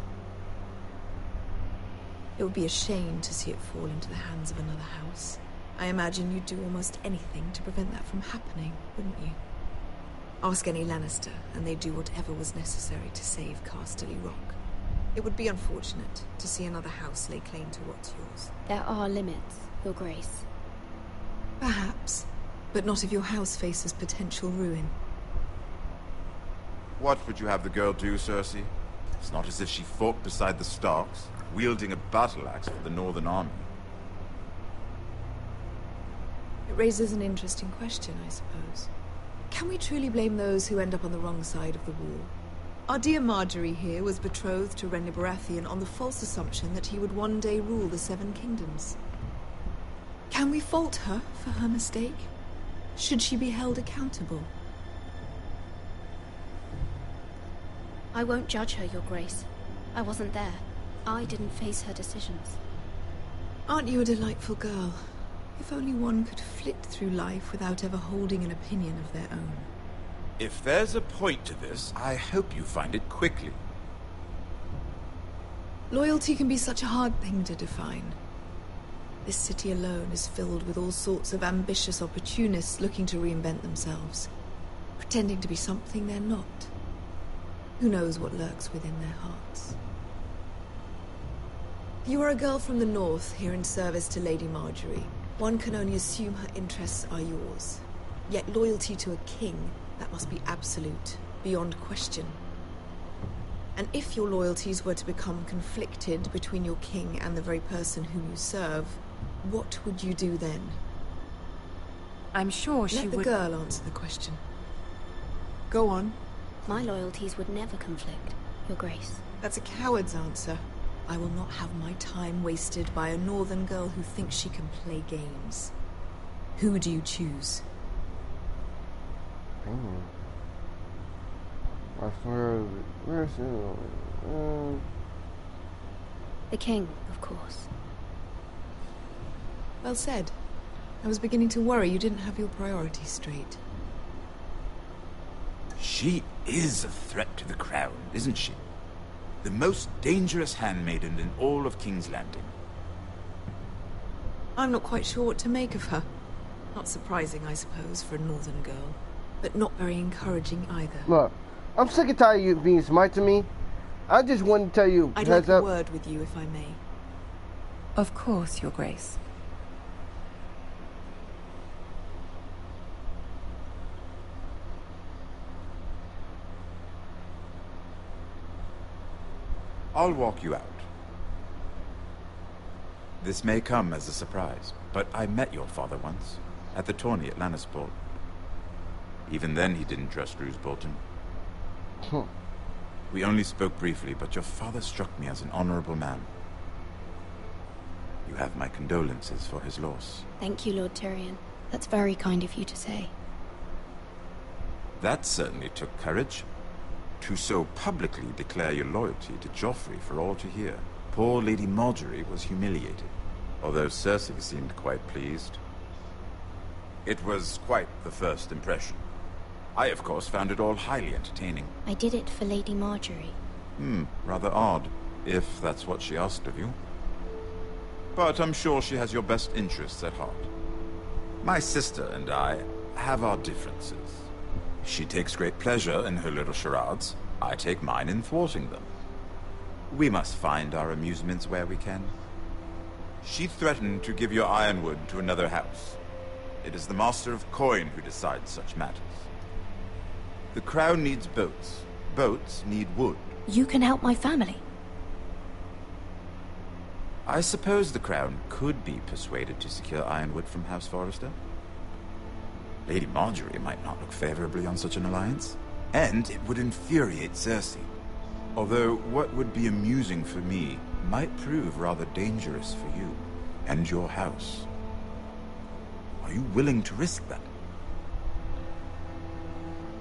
Speaker 19: It would be a shame to see it fall into the hands of another house. I imagine you'd do almost anything to prevent that from happening, wouldn't you? Ask any Lannister, and they'd do whatever was necessary to save Casterly Rock. It would be unfortunate to see another house lay claim to what's yours.
Speaker 17: There are limits, Your Grace.
Speaker 19: Perhaps, but not if your house faces potential ruin.
Speaker 18: What would you have the girl do, Cersei? It's not as if she fought beside the Starks, wielding a battle axe for the Northern Army.
Speaker 19: It raises an interesting question, I suppose. Can we truly blame those who end up on the wrong side of the war? Our dear Marjorie here was betrothed to Renly Baratheon on the false assumption that he would one day rule the Seven Kingdoms. Can we fault her for her mistake? Should she be held accountable?
Speaker 17: I won't judge her, Your Grace. I wasn't there. I didn't face her decisions.
Speaker 19: Aren't you a delightful girl? If only one could flit through life without ever holding an opinion of their own.
Speaker 18: If there's a point to this, I hope you find it quickly.
Speaker 19: Loyalty can be such a hard thing to define. This city alone is filled with all sorts of ambitious opportunists looking to reinvent themselves, pretending to be something they're not. Who knows what lurks within their hearts? You are a girl from the north, here in service to Lady Marjorie. One can only assume her interests are yours. Yet loyalty to a king, that must be absolute, beyond question. And if your loyalties were to become conflicted between your king and the very person whom you serve, what would you do then?
Speaker 16: I'm sure she would...
Speaker 19: Let the girl answer the question. Go on.
Speaker 17: My loyalties would never conflict, Your Grace.
Speaker 19: That's a coward's answer. I will not have my time wasted by a northern girl who thinks she can play games. Who do you choose?
Speaker 17: The king, of course.
Speaker 19: Well said. I was beginning to worry you didn't have your priorities straight.
Speaker 18: She is a threat to the crown, isn't she? The most dangerous handmaiden in all of King's Landing.
Speaker 19: I'm not quite sure what to make of her. Not surprising, I suppose, for a northern girl. But not very encouraging either.
Speaker 1: Look, I'm sick and tired of you being smart to me. I just want to tell you...
Speaker 19: I'd like a word with you, if I may.
Speaker 16: Of course, Your Grace.
Speaker 18: I'll walk you out. This may come as a surprise, but I met your father once, at the tourney at Lannisport. Even then he didn't trust Roose Bolton. We only spoke briefly, but your father struck me as an honorable man. You have my condolences for his loss.
Speaker 17: Thank you, Lord Tyrion. That's very kind of you to say.
Speaker 18: That certainly took courage. To so publicly declare your loyalty to Joffrey for all to hear. Poor Lady Marjorie was humiliated, although Cersei seemed quite pleased. It was quite the first impression. I, of course, found it all highly entertaining.
Speaker 17: I did it for Lady Marjorie.
Speaker 18: Rather odd, if that's what she asked of you. But I'm sure she has your best interests at heart. My sister and I have our differences. She takes great pleasure in her little charades. I take mine in thwarting them. We must find our amusements where we can. She threatened to give your ironwood to another house. It is the Master of Coin who decides such matters. The crown needs boats. Boats need wood.
Speaker 17: You can help my family.
Speaker 18: I suppose the crown could be persuaded to secure ironwood from House Forrester. Lady Marjorie might not look favorably on such an alliance, and it would infuriate Cersei. Although what would be amusing for me might prove rather dangerous for you and your house. Are you willing to risk that?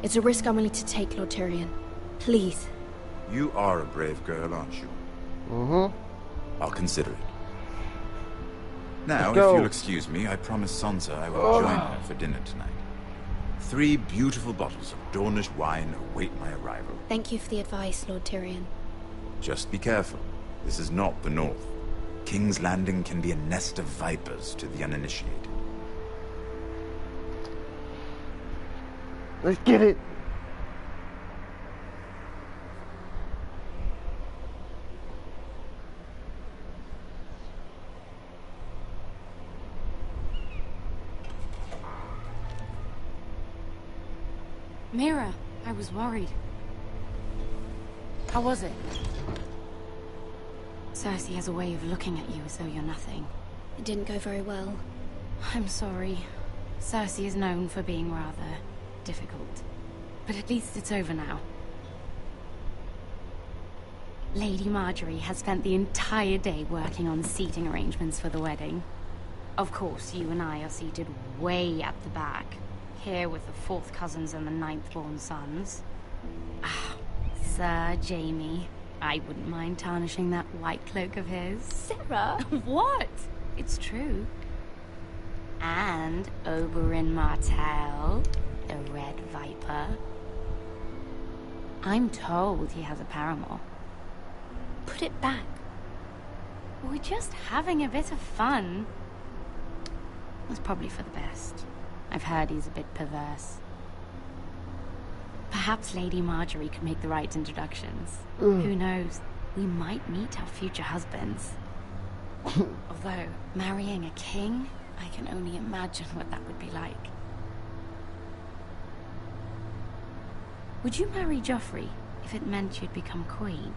Speaker 17: It's a risk I'm willing to take, Lord Tyrion. Please.
Speaker 18: You are a brave girl, aren't you? I'll consider it. Now, if you'll excuse me, I promise Sansa I will join her for dinner tonight. 3 beautiful bottles of Dornish wine await my arrival.
Speaker 17: Thank you for the advice, Lord Tyrion.
Speaker 18: Just be careful. This is not the North. King's Landing can be a nest of vipers to the uninitiated.
Speaker 1: Let's get it.
Speaker 20: Mira, I was worried. How was it? Cersei has a way of looking at you as though you're nothing.
Speaker 17: It didn't go very well.
Speaker 20: I'm sorry. Cersei is known for being rather difficult. But at least it's over now.
Speaker 17: Thank you.
Speaker 20: I'll go. Cersei has a way of looking at you as though you're nothing. I'm sorry. Cersei is known for being rather difficult. But at least it's over now. But at least it's over now. I'm sorry. Cersei is known for being rather difficult. But at least it's over now. Lady Marjorie has spent the entire day working on seating arrangements for the wedding. Of course, you and I are seated way at the back, here with the 4th cousins and the 9th-born sons. Ah, Sir Jamie. I wouldn't mind tarnishing that white cloak of his.
Speaker 11: Sarah?
Speaker 20: What? It's true. And Oberyn Martell, the Red Viper. I'm told he has a paramour.
Speaker 11: Put it back.
Speaker 20: We're just having a bit of fun. It's probably for the best. I've heard he's a bit perverse. Perhaps Lady Marjorie could make the right introductions. Who knows? We might meet our future husbands. Although, marrying a king, I can only imagine what that would be like. Would you marry Joffrey if it meant you'd become queen?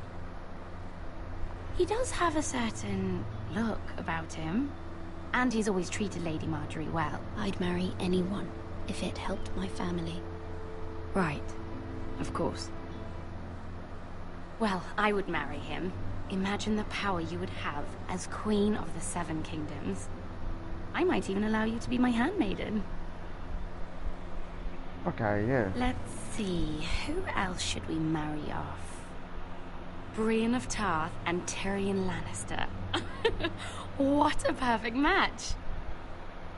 Speaker 20: He does have a certain look about him, and he's always treated Lady Marjorie well.
Speaker 17: I'd marry anyone if it helped my family.
Speaker 20: Right. Of course. Well, I would marry him. Imagine the power you would have as Queen of the 7 Kingdoms. I might even allow you to be my handmaiden.
Speaker 1: Okay, yeah.
Speaker 20: Let's see, who else should we marry off? Brienne of Tarth and Tyrion Lannister. What a perfect match!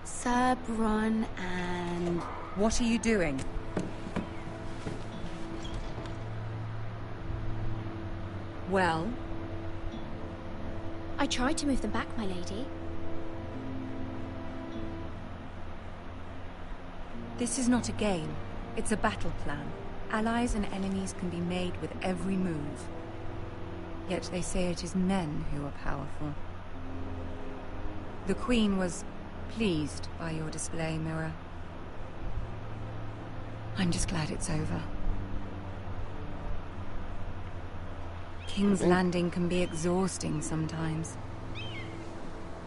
Speaker 20: Sir Bronn and...
Speaker 16: What are you doing? Well?
Speaker 11: I tried to move them back, my lady.
Speaker 16: This is not a game. It's a battle plan. Allies and enemies can be made with every move. Yet they say it is men who are powerful. The Queen was pleased by your display, Mira. I'm just glad it's over. King's Landing can be exhausting sometimes.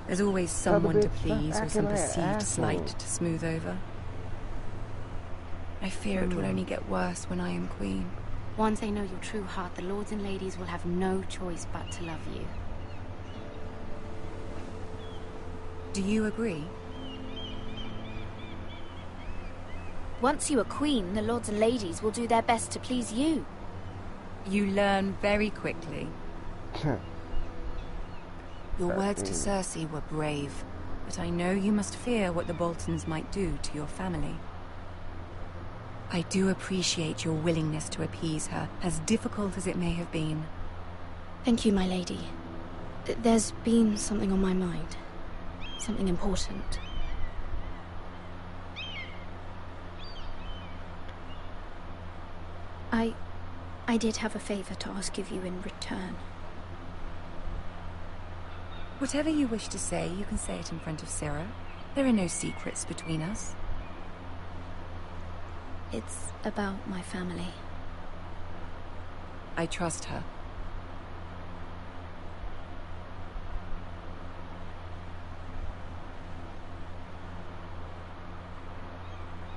Speaker 16: There's always someone to please or some perceived slight to smooth over. I fear it will only get worse when I am queen.
Speaker 20: Once they know your true heart, the lords and ladies will have no choice but to love you.
Speaker 16: Do you agree?
Speaker 11: Once you are queen, the lords and ladies will do their best to please you.
Speaker 16: You learn very quickly. Your words to Cersei were brave, but I know you must fear what the Boltons might do to your family. I do appreciate your willingness to appease her, as difficult as it may have been.
Speaker 11: Thank you, my lady. There's been something on my mind. Something important. I did have a favor to ask of you in return.
Speaker 16: Whatever you wish to say, you can say it in front of Sarah. There are no secrets between us.
Speaker 11: It's about my family.
Speaker 16: I trust her.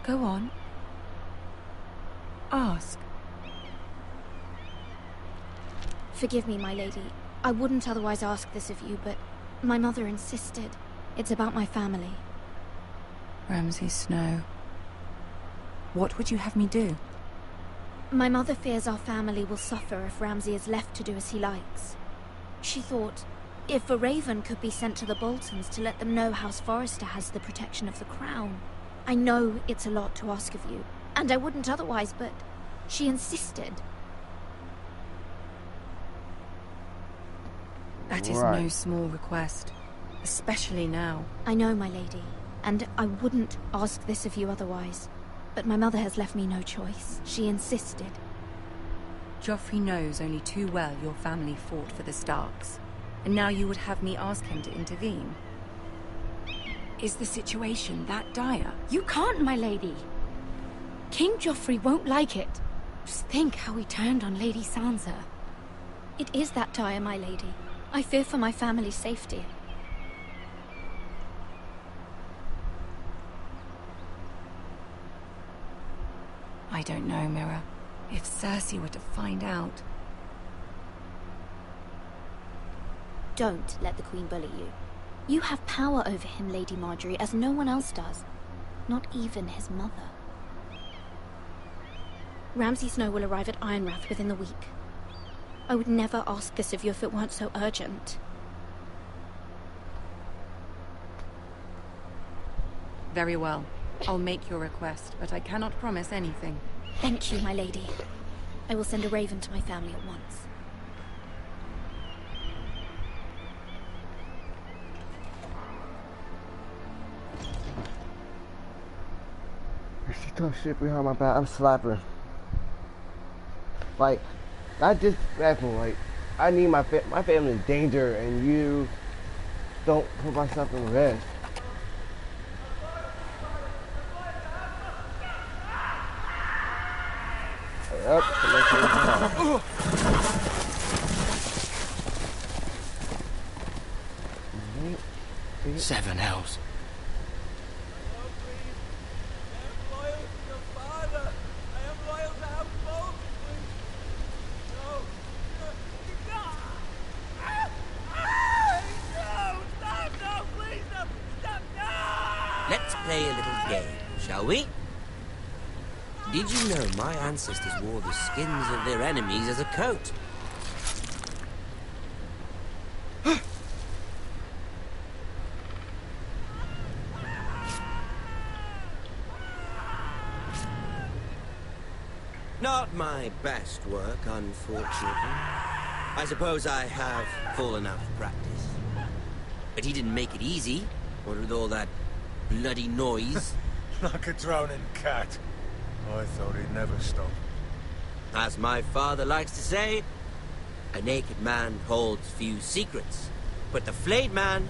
Speaker 16: Go on. Ask.
Speaker 11: Forgive me, my lady. I wouldn't otherwise ask this of you, but my mother insisted. It's about my family.
Speaker 16: Ramsay Snow. What would you have me do?
Speaker 11: My mother fears our family will suffer if Ramsay is left to do as he likes. She thought, if a raven could be sent to the Boltons to let them know House Forrester has the protection of the crown. I know it's a lot to ask of you, and I wouldn't otherwise, but she insisted.
Speaker 16: That is no small request, especially now.
Speaker 11: I know, my lady, and I wouldn't ask this of you otherwise. But my mother has left me no choice. She insisted.
Speaker 16: Joffrey knows only too well your family fought for the Starks, and now you would have me ask him to intervene. Is the situation that dire?
Speaker 20: You can't, my lady. King Joffrey won't like it. Just think how he turned on Lady Sansa.
Speaker 11: It is that dire, my lady. I fear for my family's safety.
Speaker 16: I don't know, Mira. If Cersei were to find out...
Speaker 17: Don't let the Queen bully you. You have power over him, Lady Marjorie, as no one else does. Not even his mother. Ramsay Snow will arrive at Ironrath within the week. I would never ask this of you if it weren't so urgent.
Speaker 16: Very well. I'll make your request, but I cannot promise anything.
Speaker 17: Thank you, my lady. I will send a raven to my family at once.
Speaker 1: She talks shit behind my back. I'm slapping her. Like, not just rapping. Like, I need my family in danger, and you don't put myself in risk. Yep.
Speaker 5: 7 hells.
Speaker 21: Let's play a little game, shall we? Did you know my ancestors wore the skins of their enemies as a coat? Not my best work, unfortunately. I suppose I have fallen out of practice. But he didn't make it easy, what with all that bloody noise.
Speaker 7: Like a drowning cat. I thought he'd never stop.
Speaker 21: As my father likes to say, a naked man holds few secrets. But the flayed man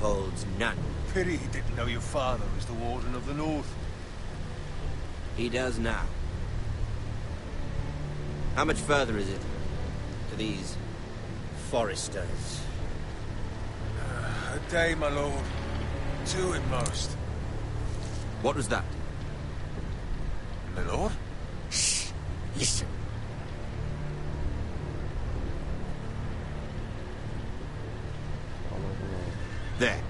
Speaker 21: holds none.
Speaker 7: Pity he didn't know your father was the Warden of the North.
Speaker 21: He does now. How much further is it to these foresters?
Speaker 7: A day, my lord. 2 at most.
Speaker 21: What was that?
Speaker 7: My lord?
Speaker 21: Shh! Listen. There.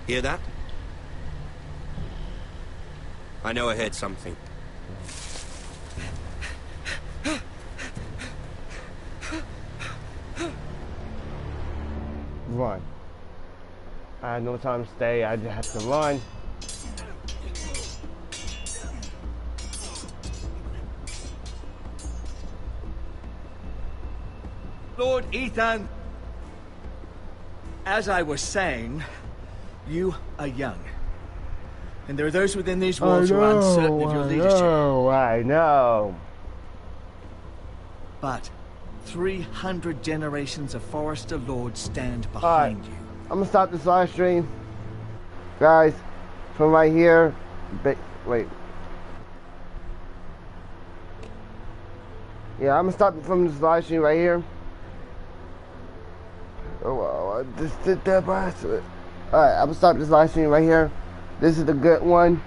Speaker 21: Hear that? I know I heard something.
Speaker 1: Run. I had no time to stay. I just had to run.
Speaker 9: Lord Ethan, as I was saying, you are young. And there are those within these walls who are uncertain of your leadership.
Speaker 1: I know.
Speaker 9: But 300 generations of Forester Lords stand behind you.
Speaker 1: I'm gonna stop this live stream. Guys, from right here. Wait. Yeah, I'm gonna stop from this live stream right here. Oh, wow, I just did that by accident. Alright, I'm gonna stop this live stream right here. This is the good one.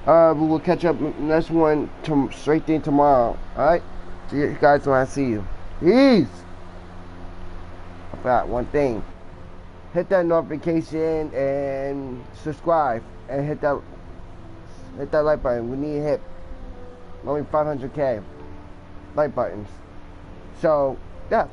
Speaker 1: We will catch up next one straight in tomorrow. Alright? See you guys when I see you. Peace! I forgot one thing. Hit that notification and subscribe. And hit that like button. We need to hit only 500k like buttons. So, yeah.